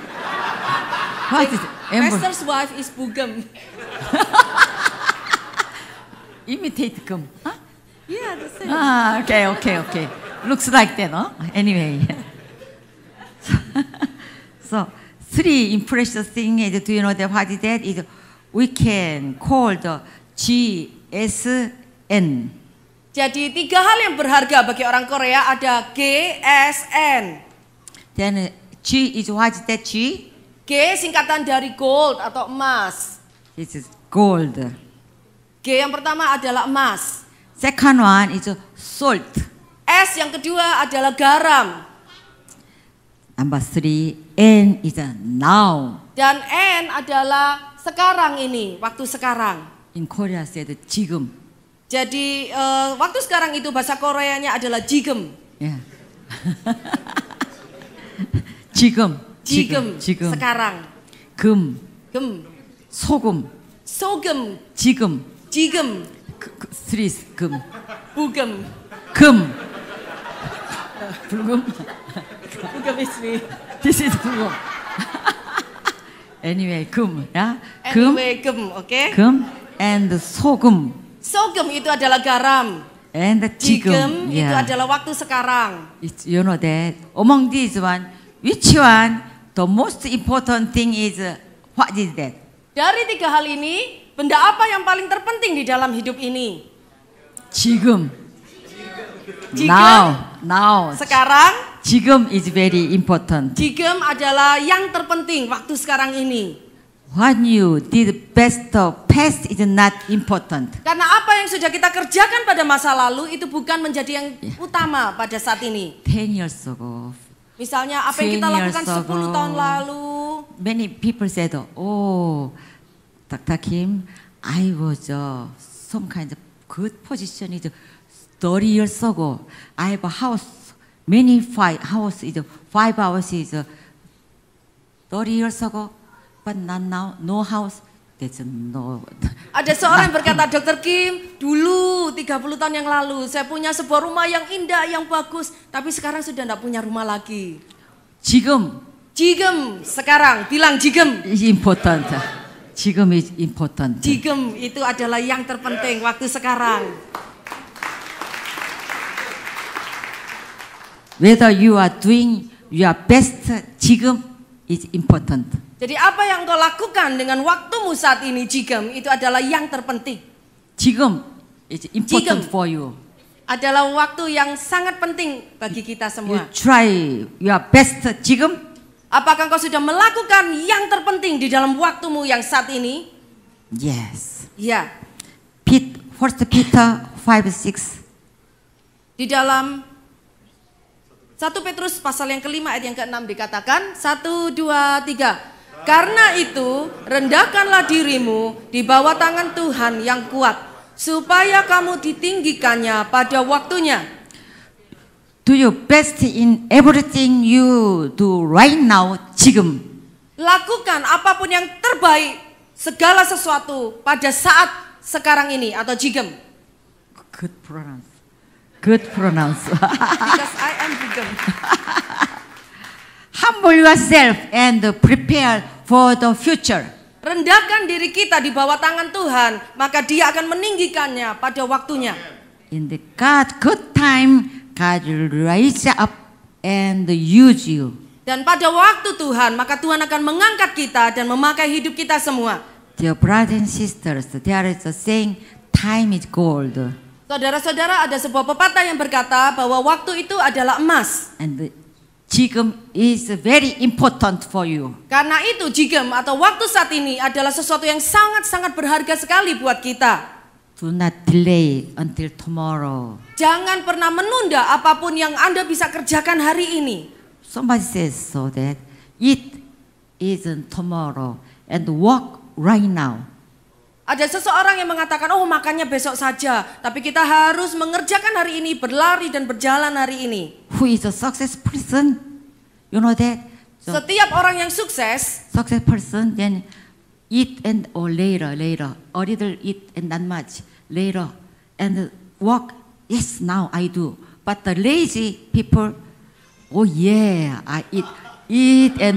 What is Master's wife is bugem. imitate gem? Huh? Yeah, the same. Okay. Looks like that, huh? Anyway. So three impressive thing is, do you know that what is that? Is we can call the GSN. Jadi 3 hal yang berharga bagi orang Korea ada GSN. Then G is what is that G? G singkatan dari gold atau emas. It is gold. G yang pertama adalah emas. Second one is salt. S yang kedua adalah garam. Number 3, N is now. Dan N adalah sekarang ini, waktu sekarang. In Korea said 지금. Jadi waktu sekarang itu bahasa Koreanya adalah 지금. Yeah. 지금. 지금. Sekarang. 금. Gem. 소금. 소금. 지금. 지금. three 금. 부금. 금. 불금. 부금 is me. This is 불금. Anyway, 금. Ya. 금. Anyway, gem, oke? 금 and 소금. Sogem itu adalah garam. And 지금 지금. itu adalah waktu sekarang. It's, you know that among these one, which one the most important thing is what is that? Dari 3 hal ini, benda apa yang paling terpenting di dalam hidup ini? 지금. 지금. Now. Sekarang. 지금 is very important. 지금 adalah yang terpenting waktu sekarang ini. What you did best past is not important. Karena apa yang sudah kita kerjakan pada masa lalu itu bukan menjadi yang utama pada saat ini. 10 years ago. Misalnya apa yang kita 10 lakukan years 10 tahun ago. lalu. Many people said, oh, Dr. Kim, I was some kind of good position is 30 years ago. I have a house, many house is 5 hours is 30 years ago, but not now, no house. There's no. Ada seorang yang berkata, Dr. Kim, dulu 30 tahun yang lalu saya punya sebuah rumah yang indah, yang bagus, tapi sekarang sudah tidak punya rumah lagi. 지금. 지금, sekarang, bilang 지금. Is important. 지금 is important. 지금 itu adalah yang terpenting waktu sekarang. Whether you are doing your best, 지금 is important. Jadi apa yang kau lakukan dengan waktumu saat ini, 지금 itu adalah yang terpenting. 지금 is important 지금. for you. Adalah waktu yang sangat penting bagi kita You semua. try your best 지금. Apakah kau sudah melakukan yang terpenting di dalam waktumu yang saat ini? Yes. Ya. First Peter 5:6. Di dalam 1 Petrus pasal yang kelima ayat yang ke-6 dikatakan 1, 2, 3. Karena itu rendahkanlah dirimu di bawah tangan Tuhan yang kuat supaya kamu ditinggikannya pada waktunya. Do your best in everything you do right now 지금. Lakukan apapun yang terbaik segala sesuatu pada saat sekarang ini atau 지금. Good pronounce. Good pronounce. Because I am 지금. Humble yourself and prepare for the future. Rendahkan diri kita di bawah tangan Tuhan, maka Dia akan meninggikannya pada waktunya. In the God good time, God will rise up and use you. Dan pada waktu Tuhan, maka Tuhan akan mengangkat kita dan memakai hidup kita semua. Dear brothers and sisters, there is a saying, time is gold. Saudara-saudara, ada sebuah pepatah yang berkata bahwa waktu itu adalah emas. And 지금 is very important for you. Karena itu 지금 atau waktu saat ini adalah sesuatu yang sangat-sangat berharga sekali buat kita. Do not delay until tomorrow. Jangan pernah menunda apapun yang Anda bisa kerjakan hari ini. Somebody says so that it isn't tomorrow and work right now. Ada seseorang yang mengatakan, oh makannya besok saja. Tapi kita harus mengerjakan hari ini, berlari dan berjalan hari ini. Who is a success person? You know that? Setiap orang yang sukses, Success person then eat and or later, a little eat and not much later, and work. Yes, now I do. But the lazy people, oh yeah, I eat and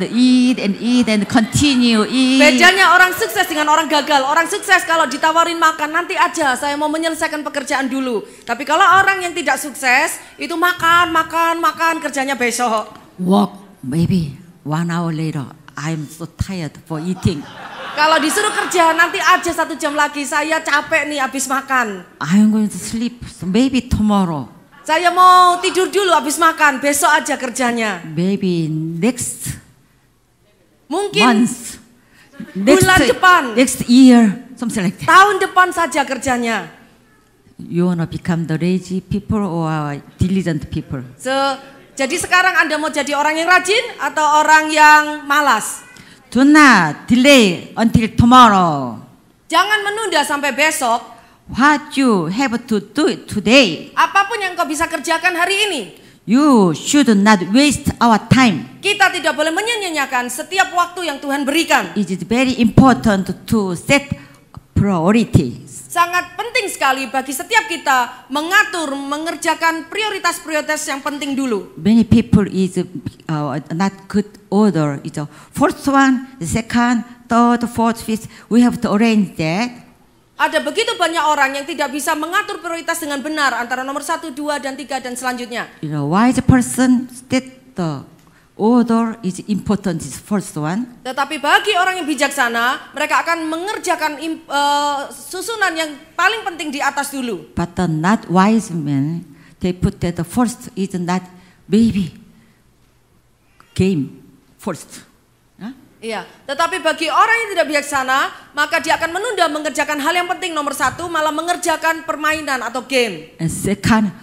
continue eat. bedanya orang sukses dengan orang gagal. Orang sukses kalau ditawarin makan, nanti aja saya mau menyelesaikan pekerjaan dulu. Tapi kalau orang yang tidak sukses, itu makan, kerjanya besok. Walk maybe 1 hour later. I'm so tired for eating. Kalau disuruh kerja nanti aja 1 jam lagi, saya capek nih habis makan. I'm going to sleep, so maybe tomorrow. Saya mau tidur dulu habis makan, besok aja kerjanya. Maybe next Mungkin month. bulan depan. Next year, something like that. Tahun depan saja kerjanya. You wanna become the lazy people or diligent people? Jadi sekarang Anda mau jadi orang yang rajin atau orang yang malas? Do not delay until tomorrow. Jangan menunda sampai besok. What you have to do it today. Apapun yang kau bisa kerjakan hari ini. You should not waste our time. Kita tidak boleh menyia-nyiakan setiap waktu yang Tuhan berikan. It is very important to set priorities. Sangat penting sekali bagi setiap kita mengerjakan prioritas-prioritas yang penting dulu. Many people is not good order. It's the first one, the second, third, fourth, fifth. We have to arrange that. Ada begitu banyak orang yang tidak bisa mengatur prioritas dengan benar antara nomor 1, 2, dan 3 dan selanjutnya. You know, wise person state the order is important is first one. Tetapi bagi orang yang bijaksana, mereka akan mengerjakan susunan yang paling penting di atas dulu. But the not wise men, they put that the first is not maybe game first. Iya, tetapi bagi orang yang tidak bijaksana, maka dia akan menunda mengerjakan hal yang penting nomor 1, malah mengerjakan permainan atau game. And second,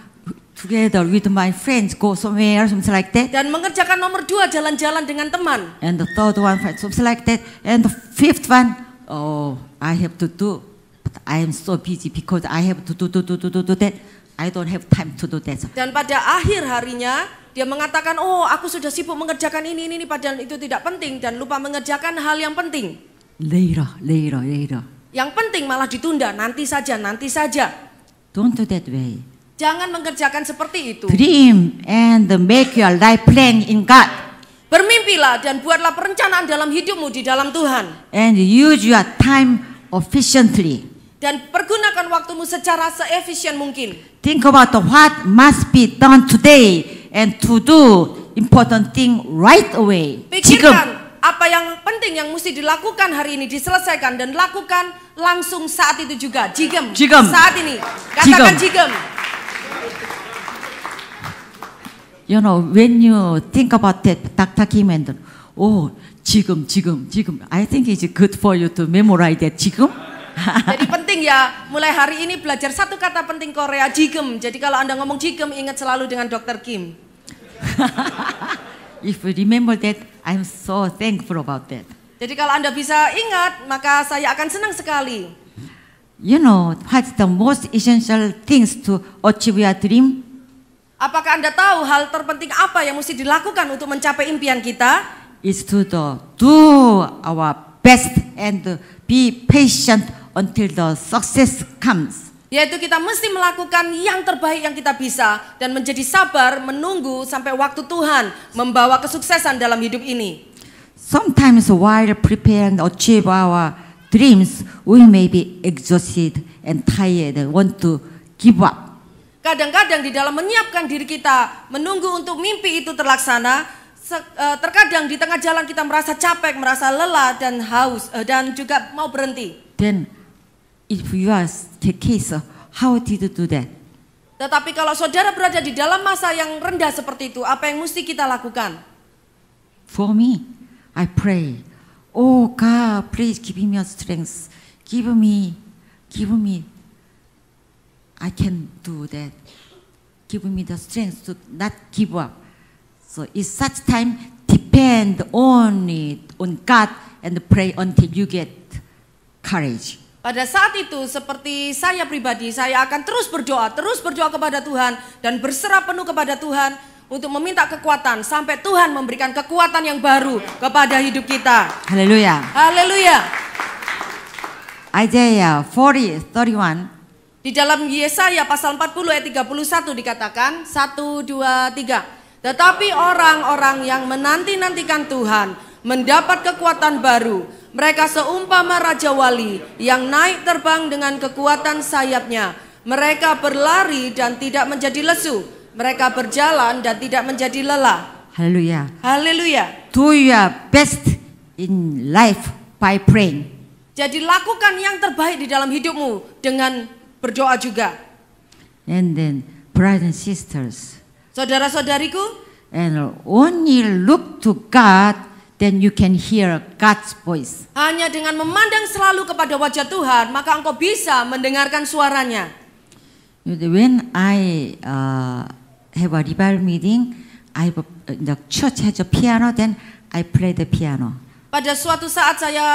together with my friends go somewhere, something like that. Dan mengerjakan nomor 2, jalan-jalan dengan teman. And the third one, something like that. And the fifth one, oh, I have to do, but I am so busy because I have to do that. I don't have time to do that. Dan pada akhir harinya, dia mengatakan, oh aku sudah sibuk mengerjakan ini, padahal itu tidak penting dan lupa mengerjakan hal yang penting. Later. Yang penting malah ditunda, nanti saja. Don't do that way. Jangan mengerjakan seperti itu. Dream and make your life plan in God. Bermimpilah dan buatlah perencanaan dalam hidupmu di dalam Tuhan. And use your time efficiently. Dan pergunakan waktumu secara seefisien mungkin. Think about what must be done today and to do important thing right away. Pikirkan apa yang penting yang mesti dilakukan hari ini, diselesaikan dan lakukan langsung saat itu juga. Jigem. Saat ini. Katakan jigem. You know, when you think about that, Dr. Kim and 지금. I think it's good for you to memorize that 지금. Jadi penting ya, mulai hari ini belajar satu kata penting Korea, jigem. Jadi kalau Anda ngomong jigem, ingat selalu dengan Dr. Kim. If you remember that, I'm so thankful about that. Jadi kalau Anda bisa ingat, maka saya akan senang sekali. You know, what's the most essential things to achieve your dream? Apakah Anda tahu hal terpenting apa yang mesti dilakukan untuk mencapai impian kita? Is to do our best and be patient until the success comes. Yaitu kita mesti melakukan yang terbaik yang kita bisa dan menjadi sabar menunggu sampai waktu Tuhan membawa kesuksesan dalam hidup ini. Sometimes while preparing to achieve our dreams, we may be exhausted and tired and want to give up. Kadang-kadang di dalam menyiapkan diri kita menunggu untuk mimpi itu terlaksana, terkadang di tengah jalan kita merasa capek, merasa lelah dan haus dan juga mau berhenti. Then if you are the case, how did you do that? Tetapi kalau saudara berada di dalam masa yang rendah seperti itu, apa yang mesti kita lakukan? For me, I pray, oh God, please give me your strength. Give me, I can do that. Give me the strength to not give up. So in such time, depend only on God and pray until you get courage. Pada saat itu seperti saya pribadi, saya akan terus berdoa kepada Tuhan dan berserah penuh kepada Tuhan untuk meminta kekuatan sampai Tuhan memberikan kekuatan yang baru kepada hidup kita. Haleluya. Haleluya. Isaiah 40:31. Di dalam Yesaya pasal 40 ayat 31 dikatakan 1, 2, 3. Tetapi orang-orang yang menanti-nantikan Tuhan mendapat kekuatan baru. Mereka seumpama Raja Wali yang naik terbang dengan kekuatan sayapnya. Mereka berlari dan tidak menjadi lesu. Mereka berjalan dan tidak menjadi lelah. Haleluya. Haleluya. Do your best in life by praying. Jadi lakukan yang terbaik di dalam hidupmu dengan berdoa juga. And then, brothers and sisters, Saudara-saudariku, and only look to God, then you can hear God's voice. hanya dengan memandang selalu kepada wajah Tuhan, maka engkau bisa mendengarkan suaranya. When I have a revival meeting, the church has a piano, then I play the piano. Pada suatu saat saya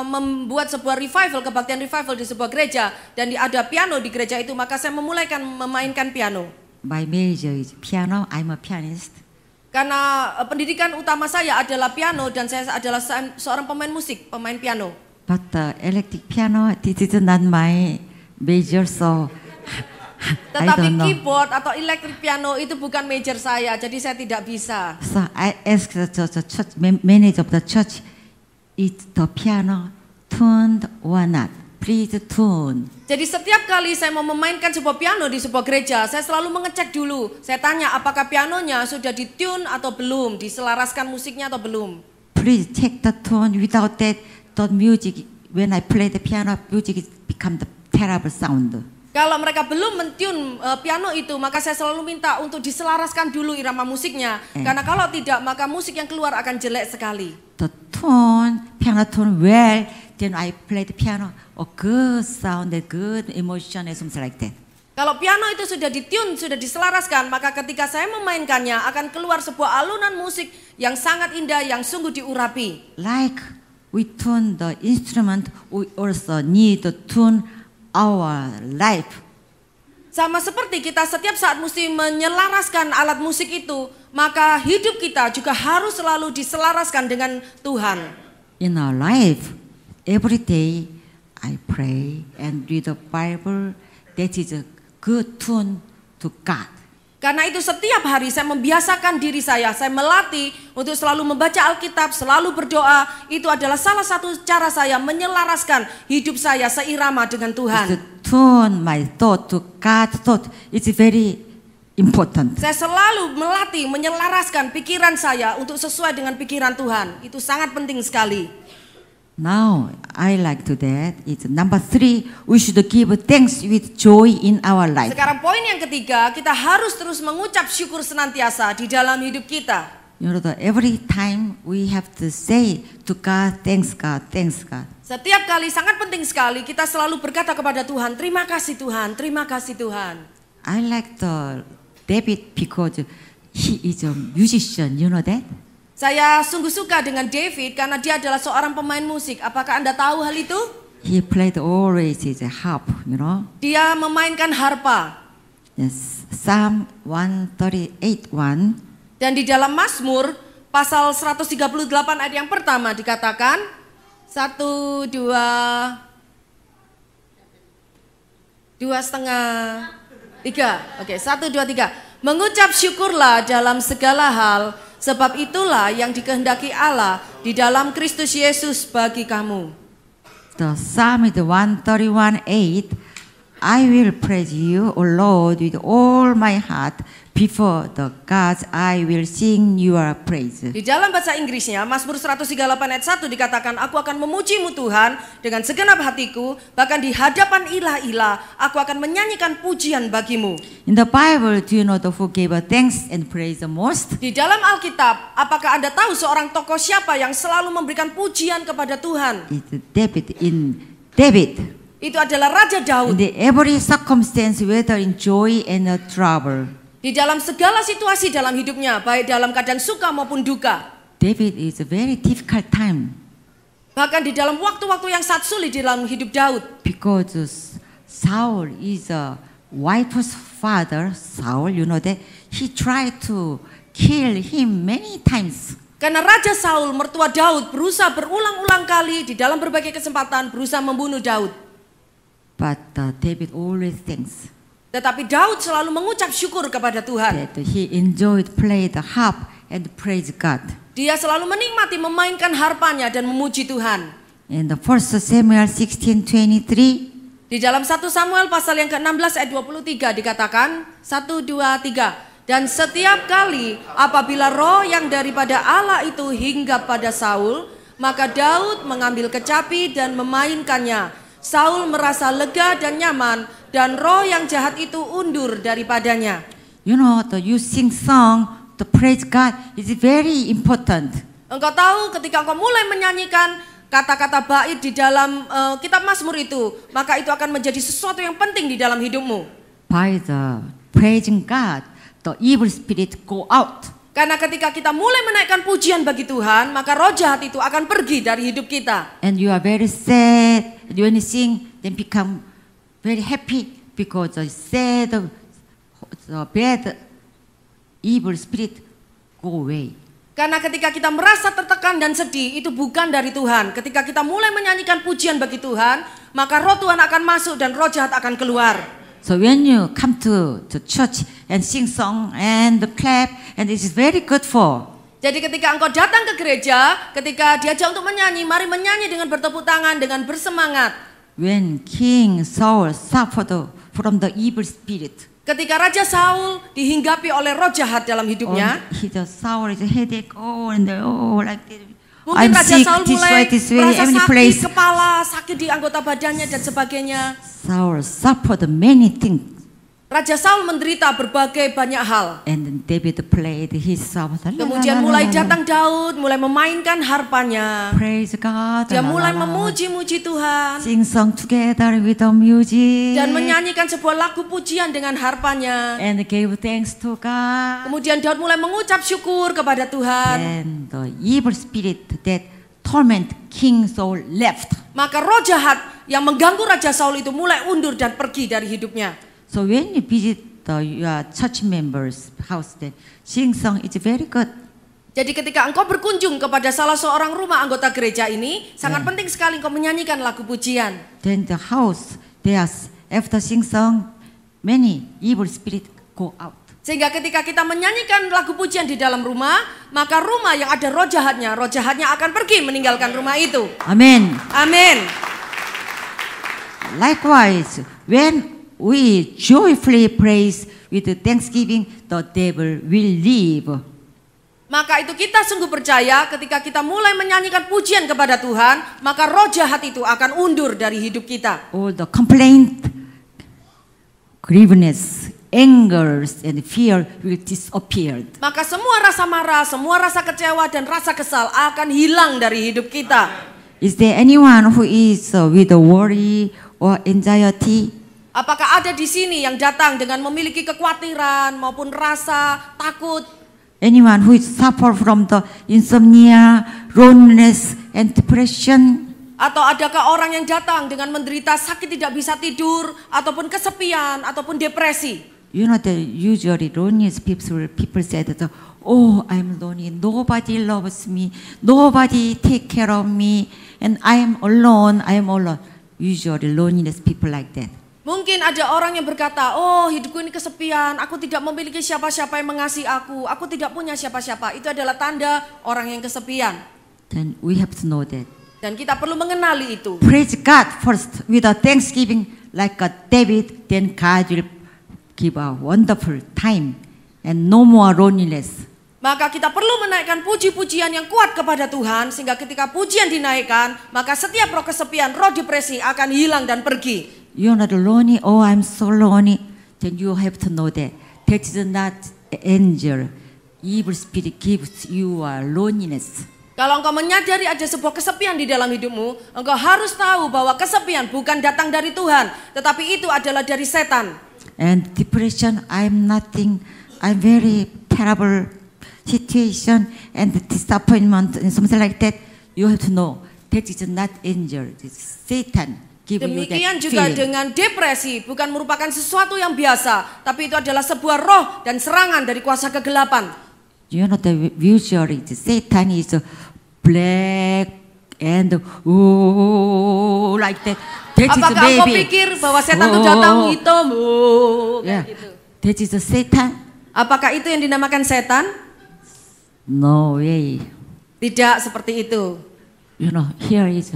membuat sebuah revival, kebaktian revival di sebuah gereja, dan ada piano di gereja itu, maka saya memulaikan memainkan piano. My major is piano. I'm a pianist. Karena pendidikan utama saya adalah piano dan saya adalah seorang pemain musik, pemain piano. But the electric piano, this is not my major, so I Tetapi don't know. keyboard atau electric piano itu bukan major saya, jadi saya tidak bisa. So I asked the church manager of the church, is the piano tuned or not? Please tune. Jadi setiap kali saya mau memainkan sebuah piano di sebuah gereja, saya selalu mengecek dulu. Saya tanya apakah pianonya sudah ditune atau belum, diselaraskan musiknya atau belum. Please take the tone. Without that, the music, when I play the piano, music become the terrible sound. Kalau mereka belum mentune piano itu, maka saya selalu minta untuk diselaraskan dulu irama musiknya. Karena kalau tidak, maka musik yang keluar akan jelek sekali. The tone, piano tone well, then I play the piano. A good sound, a good emotion, and something like that. Kalau piano itu sudah ditune, sudah diselaraskan, maka ketika saya memainkannya akan keluar sebuah alunan musik yang sangat indah, yang sungguh diurapi. Like we tune the instrument, we also need to tune our life. Sama seperti kita setiap saat mesti menyelaraskan alat musik itu, maka hidup kita juga harus selalu diselaraskan dengan Tuhan. In our life, every day I pray and read the Bible. That is a good tune to God. Karena itu setiap hari saya membiasakan diri saya melatih untuk selalu membaca Alkitab, selalu berdoa. Itu adalah salah satu cara saya menyelaraskan hidup saya seirama dengan To Tuhan. tune my thought to God's thought. It's very important. Saya selalu melatih, menyelaraskan pikiran saya untuk sesuai dengan pikiran Tuhan. Itu sangat penting sekali. Now I like to that. It's number 3. We should give thanks with joy in our life. Sekarang poin yang ketiga, kita harus terus mengucap syukur senantiasa di dalam hidup kita. You know, every time we have to say to God, thanks God, thanks God. Setiap kali sangat penting sekali kita selalu berkata kepada Tuhan, terima kasih Tuhan, terima kasih Tuhan. I like the David because he is a musician. You know that? Saya sungguh suka dengan David karena dia adalah seorang pemain musik. Apakah Anda tahu hal itu? He played always his harp. You know. Dia memainkan harpa. Yes, Psalm 138:1. Dan di dalam Mazmur pasal 138 ayat yang pertama dikatakan 1, 2, 2,5, 3. Oke, 1, 2, 3. Mengucap syukurlah dalam segala hal, sebab itulah yang dikehendaki Allah di dalam Kristus Yesus bagi kamu. The Psalm is 131:8. I will praise you, O Lord, with all my heart. Before the gods, I will sing your praise. Di dalam bahasa Inggrisnya, Mazmur 138 ayat 1 dikatakan, aku akan memujimu Tuhan dengan segenap hatiku, bahkan di hadapan ilah-ilah, aku akan menyanyikan pujian bagimu. In the Bible, do you know who gave thanks and praise the most? Di dalam Alkitab, apakah Anda tahu seorang tokoh siapa yang selalu memberikan pujian kepada Tuhan? It's David. In David, Itu adalah Raja Daud. in every circumstance, whether in joy and trouble, Di dalam segala situasi dalam hidupnya, baik dalam keadaan suka maupun duka. David is a very difficult time Bahkan di dalam waktu-waktu yang sangat sulit di dalam hidup Daud. because Saul is a wife's father. Saul, you know that he tried to kill him many times. Karena Raja Saul, mertua Daud, berusaha berulang-ulang kali di dalam berbagai kesempatan berusaha membunuh Daud. But David always thinks Tetapi Daud selalu mengucap syukur kepada Tuhan. that he enjoyed play the harp and praise God. Dia selalu menikmati memainkan harpanya dan memuji Tuhan. In the 1 Samuel 16:23, Di dalam 1 Samuel pasal yang ke-16 ayat 23 dikatakan 1, 2, 3. Dan setiap kali apabila roh yang daripada Allah itu hinggap pada Saul, Maka Daud mengambil kecapi dan memainkannya. Saul merasa lega dan nyaman, dan roh yang jahat itu undur daripadanya. You know, you sing song, the praise God is very important. Engkau tahu ketika engkau mulai menyanyikan kata-kata bait di dalam kitab Mazmur itu, maka itu akan menjadi sesuatu yang penting di dalam hidupmu. By the praising God, the evil spirit go out. Karena ketika kita mulai menaikkan pujian bagi Tuhan, maka roh jahat itu akan pergi dari hidup kita. And you are very sad. When you sing, then become very happy because the sad, the bad, evil spirit go away. Karena ketika kita merasa tertekan dan sedih, itu bukan dari Tuhan. Ketika kita mulai menyanyikan pujian bagi Tuhan, maka roh Tuhan akan masuk dan roh jahat akan keluar. So when you come to church and sing song and clap, and this is very good for. Jadi ketika engkau datang ke gereja, ketika diajak untuk menyanyi, mari menyanyi dengan bertepuk tangan, dengan bersemangat. When King Saul suffered from the evil spirit. Ketika Raja Saul dihinggapi oleh roh jahat dalam hidupnya, Saul is a headache, like that. Mungkin Raja Saul mulai merasa sakit place. kepala, sakit di anggota badannya dan sebagainya. Saul suffered many things. Raja Saul menderita berbagai banyak hal. And then David played his psalm. Kemudian mulai datang Daud, mulai memainkan harpanya. Praise God. Dia mulai memuji-muji Tuhan. Sing song together with the music. Dan menyanyikan sebuah lagu pujian dengan harpanya. And gave thanks to God. Kemudian Daud mulai mengucap syukur kepada Tuhan. And the evil spirit that torment King Saul left. Maka roh jahat yang mengganggu Raja Saul itu mulai undur dan pergi dari hidupnya. So when you visit your church members' house, then sing song is very good. Jadi ketika engkau berkunjung kepada salah seorang rumah anggota gereja ini, sangat penting sekali engkau menyanyikan lagu pujian. Then the house, there's after sing song, many evil spirit go out. Sehingga ketika kita menyanyikan lagu pujian di dalam rumah, maka rumah yang ada roh jahatnya akan pergi meninggalkan rumah itu. Amen. Amin. Likewise, when we joyfully praise with thanksgiving, the devil will leave. Maka itu kita sungguh percaya ketika kita mulai menyanyikan pujian kepada Tuhan, maka roh jahat itu akan undur dari hidup kita. All the complaint, grievousness, angers, and fear will disappear. Maka semua rasa marah, semua rasa kecewa dan rasa kesal akan hilang dari hidup kita. Is there anyone who is with a worry or anxiety? Apakah ada di sini yang datang dengan memiliki kekhawatiran maupun rasa takut? Anyone who is suffer from the insomnia, loneliness, and depression? Atau adakah orang yang datang dengan menderita sakit tidak bisa tidur, ataupun kesepian, ataupun depresi? You know that usually loneliest people say that, oh, I'm lonely, nobody loves me, nobody take care of me, and I am alone. Usually loneliness people like that. Mungkin ada orang yang berkata, oh hidupku ini kesepian, aku tidak memiliki siapa-siapa yang mengasihi aku tidak punya siapa-siapa. Itu adalah tanda orang yang kesepian. Then we have to know that. Dan kita perlu mengenali itu. Praise God first with a thanksgiving like a David, then God will give a wonderful time and no more loneliness. Maka kita perlu menaikkan puji-pujian yang kuat kepada Tuhan, sehingga ketika pujian dinaikkan, maka setiap roh kesepian, roh depresi akan hilang dan pergi. You're not lonely, oh I'm so lonely. Then you have to know that is not angel. Evil spirit gives you a loneliness. Kalau engkau menyadari ada sebuah kesepian di dalam hidupmu, engkau harus tahu bahwa kesepian bukan datang dari Tuhan, tetapi itu adalah dari setan. And depression, I'm nothing, I'm very terrible situation and disappointment and something like that. You have to know that is not angel, it's Satan. Demikian juga dengan depresi, bukan merupakan sesuatu yang biasa, tapi itu adalah sebuah roh dan serangan dari kuasa kegelapan. You know the usually Satan is black and like that. Apakah engkau pikir bahwa setan itu datang hitam? Gitu. That is Satan. Apakah itu yang dinamakan setan? No way. Tidak seperti itu. You know, here is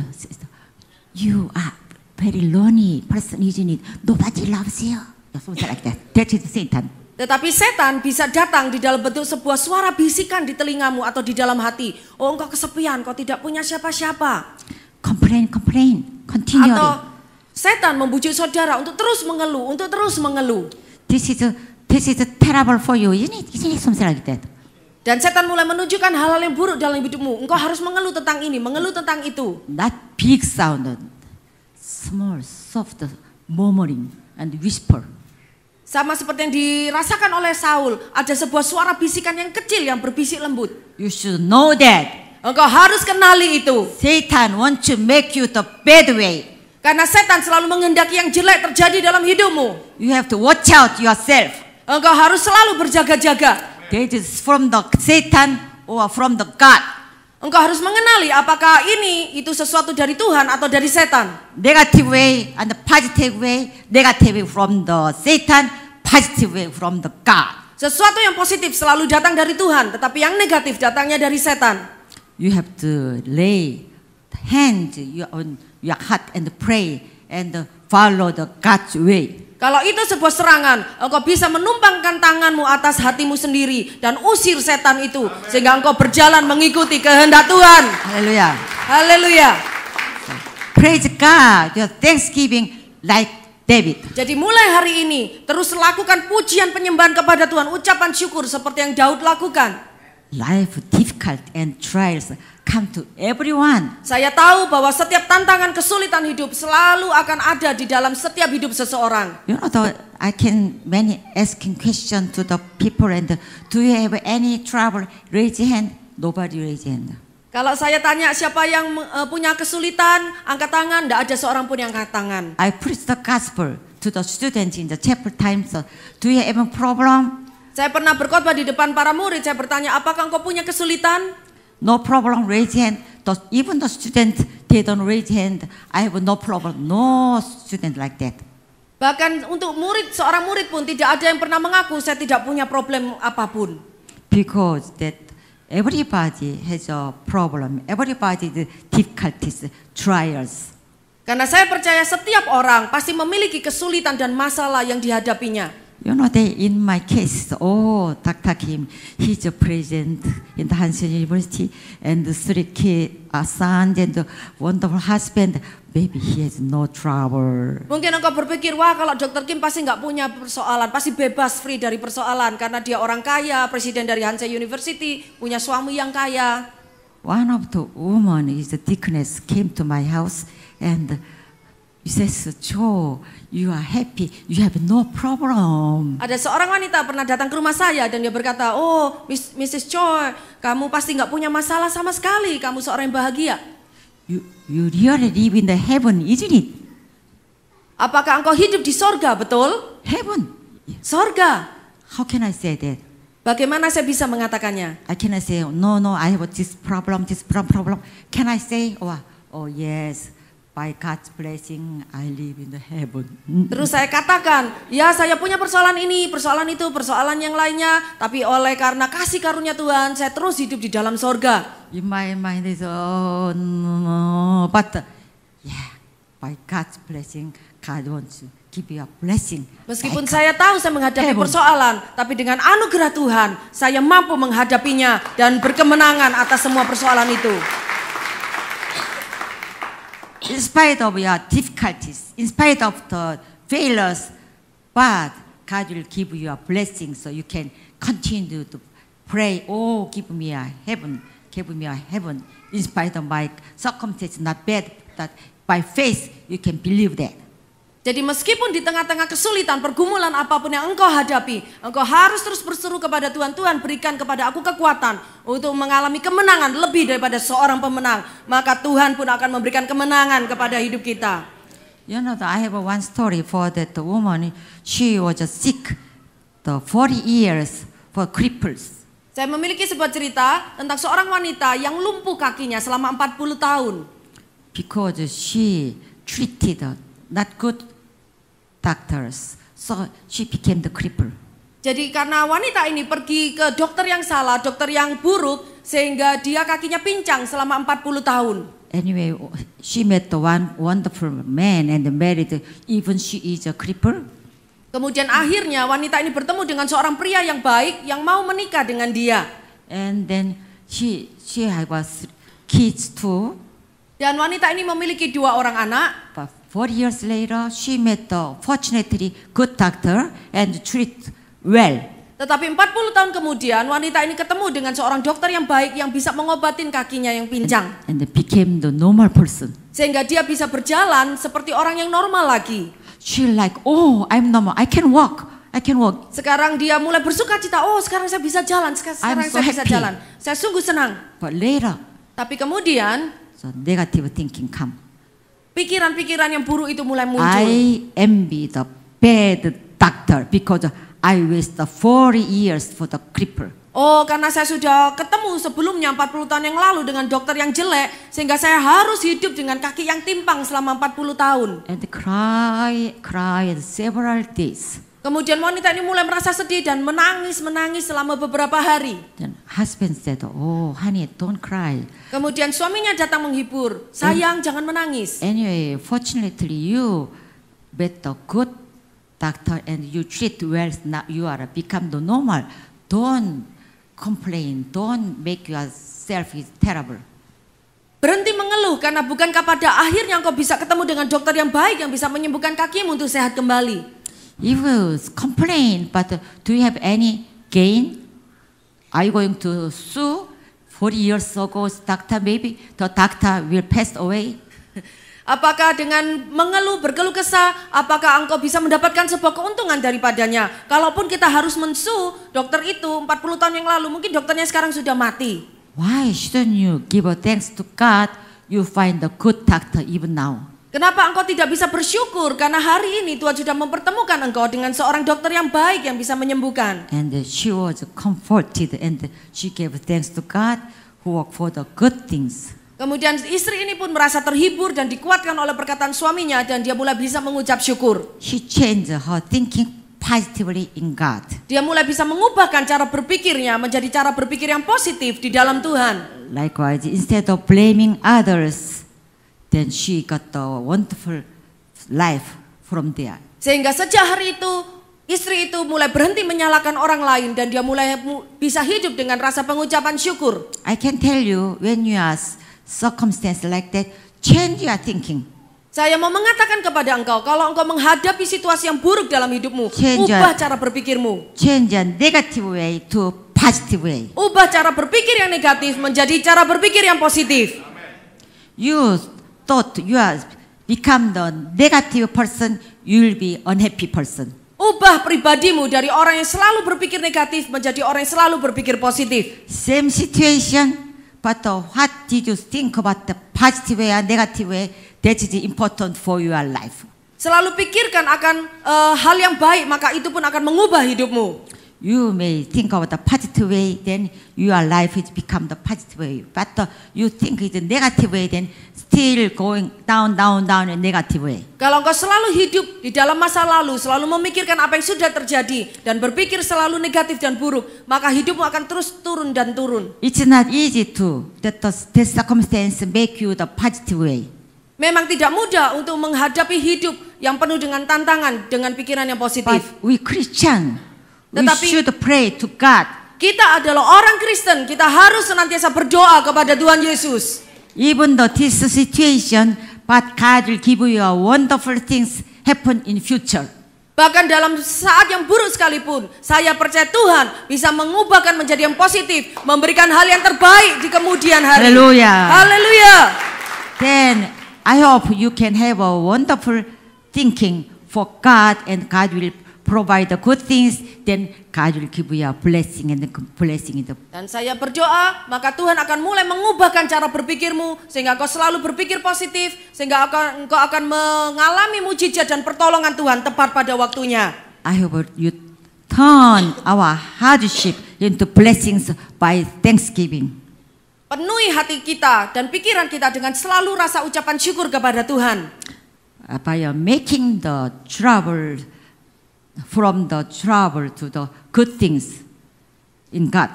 you are very lonely person, isn't it? Nobody loves you. Something like that. That is Satan. Tetapi setan bisa datang di dalam bentuk sebuah suara bisikan di telingamu atau di dalam hati. Oh, engkau kesepian, kau tidak punya siapa-siapa. Complain, continually. Atau setan membujuk saudara untuk terus mengeluh. This is terrible for you. You need something like that. Dan setan mulai menunjukkan hal-hal yang buruk dalam hidupmu. Engkau harus mengeluh tentang ini, mengeluh tentang itu. Not big sound, small, soft murmuring and whisper. Sama seperti yang dirasakan oleh Saul, ada sebuah suara bisikan yang kecil yang berbisik lembut. You should know that. Engkau harus kenali itu. Satan wants to make you the bad way. Karena setan selalu menghendaki yang jelek terjadi dalam hidupmu. You have to watch out yourself. Engkau harus selalu berjaga-jaga. That is from the Satan or from the God. Engkau harus mengenali apakah itu sesuatu dari Tuhan atau dari setan. Negative way and the positive way. Negative from the Satan, positive way from the God. Sesuatu yang positif selalu datang dari Tuhan, tetapi yang negatif datangnya dari setan. You have to lay hand on your heart and pray and follow the God's way. Kalau itu sebuah serangan, engkau bisa menumpangkan tanganmu atas hatimu sendiri dan usir setan itu sehingga engkau berjalan mengikuti kehendak Tuhan. Hallelujah. Haleluya. Praise God. Your thanksgiving like David. Jadi mulai hari ini terus lakukan pujian penyembahan kepada Tuhan, ucapan syukur seperti yang Daud lakukan. Life difficult and trials come to everyone. Saya tahu bahwa setiap tantangan kesulitan hidup selalu akan ada di dalam setiap hidup seseorang. You know, I can many asking question to the people and do you have any trouble? Raise your hand. Nobody raise hand. Kalau saya tanya siapa yang punya kesulitan, angkat tangan, tidak ada seorang pun yang angkat tangan. I preach the gospel to the students in the chapel times. Do you have a problem? Saya pernah berkhotbah di depan para murid, saya bertanya, apakah engkau punya kesulitan? No problem, raise hand. Even the students, they don't raise hand. I have no problem. No student like that. Bahkan untuk seorang murid pun tidak ada yang pernah mengaku saya tidak punya problem apapun. Because that everybody has a problem. Everybody has difficulties, trials. Karena saya percaya setiap orang pasti memiliki kesulitan dan masalah yang dihadapinya. You know, in my case, Dr. Kim, he's a president in the Hansen University, and the 3 kids, a son, and a wonderful husband. Maybe he has no trouble. Mungkin engkau berpikir, wah kalau Dr. Kim pasti nggak punya persoalan, pasti bebas, free dari persoalan, karena dia orang kaya, presiden dari Hansen University, punya suami yang kaya. One of the women, is the deaconess, came to my house, and he says, Joe, you are happy, you have no problem. Ada seorang wanita pernah datang ke rumah saya dan dia berkata, oh Mrs. Choi, kamu pasti nggak punya masalah sama sekali, kamu seorang yang bahagia. You really live in the heaven, isn't it? Apakah engkau hidup di sorga, betul? Heaven. Sorga. How can I say that? Bagaimana saya bisa mengatakannya? I cannot say, no, I have this problem. Can I say, oh yes, by God's blessing, I live in the heaven. Terus saya katakan, ya saya punya persoalan ini, persoalan itu, persoalan yang lainnya. Tapi oleh karena kasih karunia Tuhan, saya terus hidup di dalam sorga. In my mind is, no. But yeah, by God's blessing, God wants to give you a blessing. Meskipun saya tahu saya menghadapi persoalan, tapi dengan anugerah Tuhan, saya mampu menghadapinya dan berkemenangan atas semua persoalan itu. In spite of your difficulties, in spite of the failures, but God will give you a blessing so you can continue to pray, oh, give me a heaven. In spite of my circumstances not bad, that by faith you can believe that. Jadi meskipun di tengah-tengah kesulitan, pergumulan apapun yang engkau hadapi, engkau harus terus berseru kepada Tuhan, Tuhan berikan kepada aku kekuatan untuk mengalami kemenangan lebih daripada seorang pemenang. Maka Tuhan pun akan memberikan kemenangan kepada hidup kita. You know, I have one story for that woman. She was sick the 40 years for cripples. Saya memiliki sebuah cerita tentang seorang wanita yang lumpuh kakinya selama 40 tahun. Because she treated not good doctors, so she became the cripple. Jadi karena wanita ini pergi ke dokter yang salah, dokter yang buruk, sehingga dia kakinya pincang selama 40 tahun. Anyway, she met the one wonderful man and married, even she is a cripple. Kemudian akhirnya wanita ini bertemu dengan seorang pria yang baik yang mau menikah dengan dia. And then she has kids too. Dan wanita ini memiliki 2 orang anak. But 4 years later, she met the fortunately good doctor and treat well. Tetapi 40 tahun kemudian wanita ini ketemu dengan seorang dokter yang baik yang bisa mengobatin kakinya yang pincang. And became the normal person. Sehingga dia bisa berjalan seperti orang yang normal lagi. She like, oh, I'm normal. I can walk. Sekarang dia mulai bersuka cita. Oh, sekarang saya bisa jalan. Sekarang I'm so saya bisa happy. jalan. Saya sungguh senang. But later, Tapi kemudian so negative thinking come. pikiran-pikiran yang buruk itu mulai muncul. I envy the bad doctor because I wasted 40 years for the cripple. Oh, karena saya sudah ketemu sebelumnya 40 tahun yang lalu dengan dokter yang jelek, sehingga saya harus hidup dengan kaki yang timpang selama 40 tahun. And cried several days. Kemudian wanita ini mulai merasa sedih dan menangis selama beberapa hari. Then husband said, oh, honey, don't cry. Kemudian suaminya datang menghibur, sayang jangan menangis. Anyway, fortunately you met the good doctor and you treat well. Now you are become the normal. Don't complain. Don't make yourself is terrible. Berhenti mengeluh karena bukankah pada akhirnya engkau bisa ketemu dengan dokter yang baik yang bisa menyembuhkan kakimu untuk sehat kembali. If you complain, but do you have any gain? Are you going to sue? 40 years ago, doctor, maybe the doctor will pass away. Apakah dengan mengeluh, berkeluh kesah, apakah engkau bisa mendapatkan sebuah keuntungan daripadanya? Kalaupun kita harus mensu dokter itu 40 tahun yang lalu, mungkin dokternya sekarang sudah mati. Why shouldn't you give a thanks to God? You find the good doctor even now. Kenapa engkau tidak bisa bersyukur? Karena hari ini Tuhan sudah mempertemukan engkau dengan seorang dokter yang baik yang bisa menyembuhkan. And she was comforted and she gave thanks to God who worked for the good things. Kemudian istri ini pun merasa terhibur dan dikuatkan oleh perkataan suaminya dan dia mulai bisa mengucap syukur. She changed her thinking positively in God. Dia mulai bisa mengubahkan cara berpikirnya menjadi cara berpikir yang positif di dalam Tuhan. Likewise, instead of blaming others, then she got the wonderful life from there. Sehingga sejak hari itu istri itu mulai berhenti menyalahkan orang lain dan dia mulai bisa hidup dengan rasa pengucapan syukur. I can tell you when you are circumstance like that, change your thinking. Saya mau mengatakan kepada engkau, kalau engkau menghadapi situasi yang buruk dalam hidupmu, ubah cara berpikirmu. Change a negative way to positive way. Ubah cara berpikir yang negatif menjadi cara berpikir yang positif. You thought you are become the negative person, you will be unhappy person. Ubah pribadimu dari orang yang selalu berpikir negatif menjadi orang yang selalu berpikir positif. Same situation, but what did you think about the positive way and negative way? That is important for your life. Selalu pikirkan akan hal yang baik, maka itu pun akan mengubah hidupmu. You may think about the positive way, then your life is become the positive way. But you think it's a negative way, then still going down in negative way. Kalau engkau selalu hidup di dalam masa lalu, selalu memikirkan apa yang sudah terjadi dan berpikir selalu negatif dan buruk, maka hidupmu akan terus turun dan turun. It's not easy to that the circumstance make you the positive way. Memang tidak mudah untuk menghadapi hidup yang penuh dengan tantangan dengan pikiran yang positif. But we Christian, we Tetapi should pray to God. kita adalah orang Kristen, kita harus senantiasa berdoa kepada Tuhan Yesus. Even though this situation, but God will give you a wonderful things happen in future. Bahkan dalam saat yang buruk sekalipun, saya percaya Tuhan bisa mengubahkan menjadi yang positif, memberikan hal yang terbaik di kemudian hari. Hallelujah. Haleluya. Then I hope you can have a wonderful thinking for God, and God will provide the good things. Then God will give you a blessing and the blessing in the. Dan saya berdoa, maka Tuhan akan mulai mengubahkan cara berpikirmu sehingga kau selalu berpikir positif, sehingga engkau akan mengalami mujizat dan pertolongan Tuhan tepat pada waktunya. I hope you turn our hardship into blessings by thanksgiving. Penuhi hati kita dan pikiran kita dengan selalu rasa ucapan syukur kepada Tuhan. By making the trouble from the trouble to the good things in God.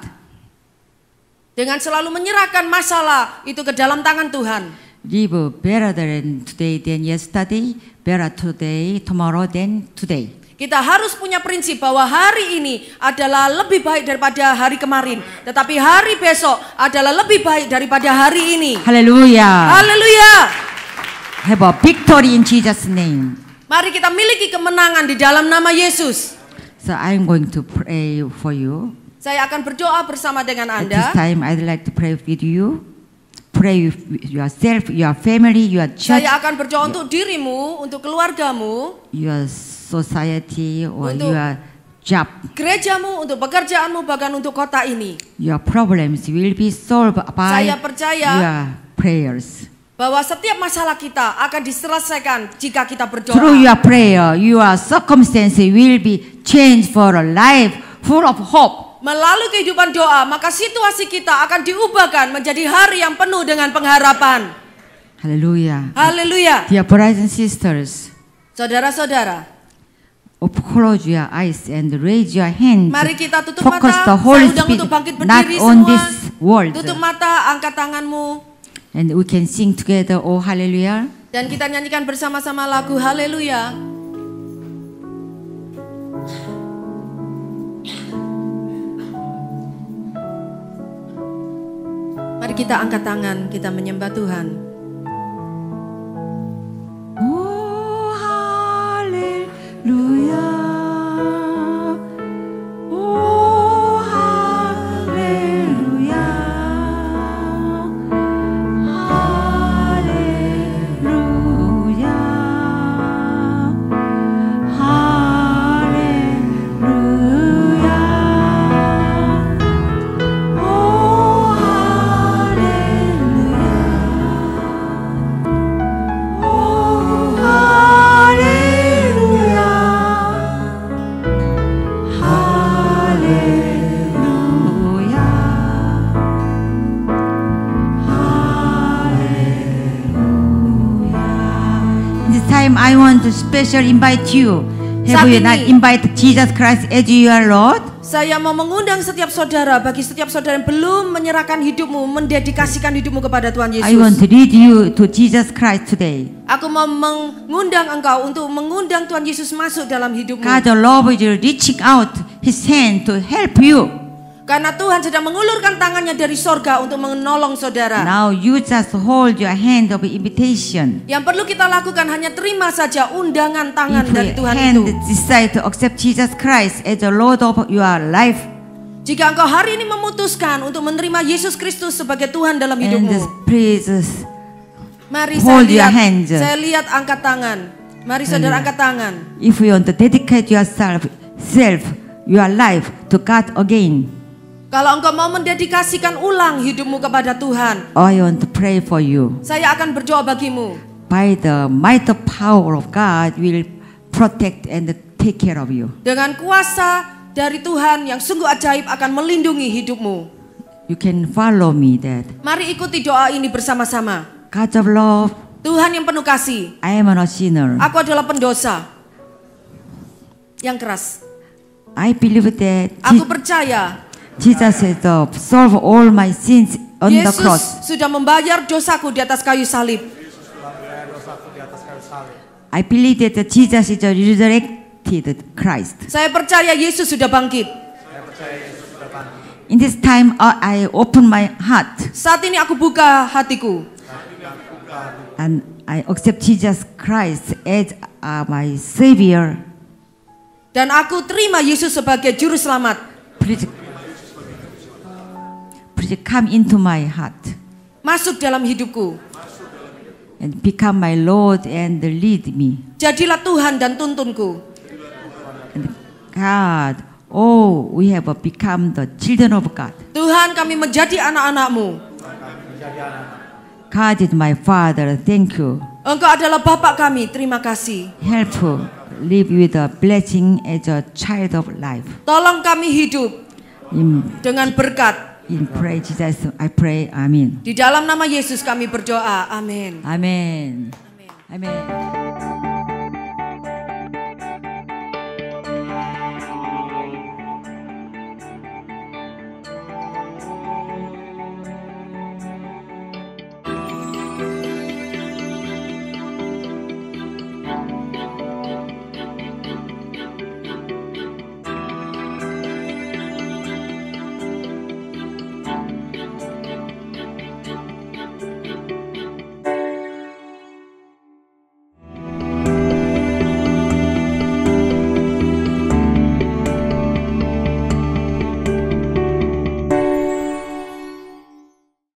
Dengan selalu menyerahkan masalah itu ke dalam tangan Tuhan. Live better than today than yesterday, better today, tomorrow than today. Kita harus punya prinsip bahwa hari ini adalah lebih baik daripada hari kemarin. Tetapi hari besok adalah lebih baik daripada hari ini. Hallelujah. Haleluya. Have a victory in Jesus' name. Mari kita miliki kemenangan di dalam nama Yesus. So I'm going to pray for you. Saya akan berdoa bersama dengan At this Anda. time, I'd like to pray with you. Pray with yourself, your family, your church, Saya akan berdoa untuk dirimu, untuk keluargamu, your society, or Untuk- your job. gerejamu, untuk pekerjaanmu, bahkan untuk kota ini. Your problems will be solved by Saya percaya your prayers. bahwa setiap masalah kita akan diselesaikan jika kita Through berdoa. your prayer, your circumstances will be changed for a life full of hope. Melalui kehidupan doa, maka situasi kita akan diubahkan menjadi hari yang penuh dengan pengharapan. Hallelujah. Haleluya. Dear brothers and sisters, Saudara-saudara, close your eyes and raise your hands. mari kita tutup Focus mata. the Holy Saya undang Spirit untuk bangkit not berdiri on semua. this world. Tutup mata, angkat tanganmu. And we can sing together, oh hallelujah. Dan kita nyanyikan bersama-sama lagu Haleluya. Mari kita angkat tangan, kita menyembah Tuhan. Oh hallelujah. Oh hallelujah. Hallelujah. Hallelujah. Oh hallelujah. Oh hallelujah. Hallelujah. This time I want to specially invite you. Have Saat you not ini- invited Jesus Christ as your Lord? Saya mau mengundang setiap saudara, bagi setiap saudara yang belum menyerahkan hidupmu, mendedikasikan hidupmu kepada Tuhan I want Yesus. to lead you to Jesus Christ today. Aku mau mengundang engkau untuk mengundang Tuhan Yesus masuk dalam hidupmu. God the Lord is reaching out His hand to help you. Karena Tuhan sedang mengulurkan tangannya dari sorga untuk menolong saudara. Now you just hold your hand of invitation. Yang perlu kita lakukan hanya terima saja undangan tangan If dari your Tuhan hand itu. decide to accept Jesus Christ as the Lord of your life, Jika engkau hari ini memutuskan untuk menerima Yesus Kristus sebagai Tuhan dalam and hidupmu, please mari hold your saya lihat, hands. saya lihat angkat tangan. Mari saudara angkat tangan. if you want to dedicate your life to God again, Kalau engkau mau mendedikasikan ulang hidupmu kepada Tuhan, I want to pray for you. saya akan berdoa bagimu. By the might of power of God will protect and take care of you. Dengan kuasa dari Tuhan yang sungguh ajaib akan melindungi hidupmu. You can follow me that. Mari ikuti doa ini bersama-sama. God of love, Tuhan yang penuh kasih, I am a sinner. aku adalah pendosa yang keras. I believe that Aku percaya Jesus has solved all my sins on the cross. Yesus sudah membayar dosaku di atas kayu salib. I believe that Jesus is a resurrected Christ. Saya percaya Yesus sudah bangkit. In this time, I open my heart Saat ini aku buka hatiku. and I accept Jesus Christ as my Savior. Dan aku terima Yesus sebagai juru selamat. Please come into my heart Masuk dalam hidupku. and become my Lord and lead me. Jadilah Tuhan dan tuntunku. And God, oh, we have become the children of God. Tuhan, kami menjadi anak-anak-Mu. God is my Father. Thank you. Engkau adalah Bapa kami. Terima kasih. Help live with a blessing as a child of life. Tolong kami hidup dengan berkat. In praise Jesus, I pray. Amen. Di dalam nama Yesus kami berdoa. Amin. Amen. Amen.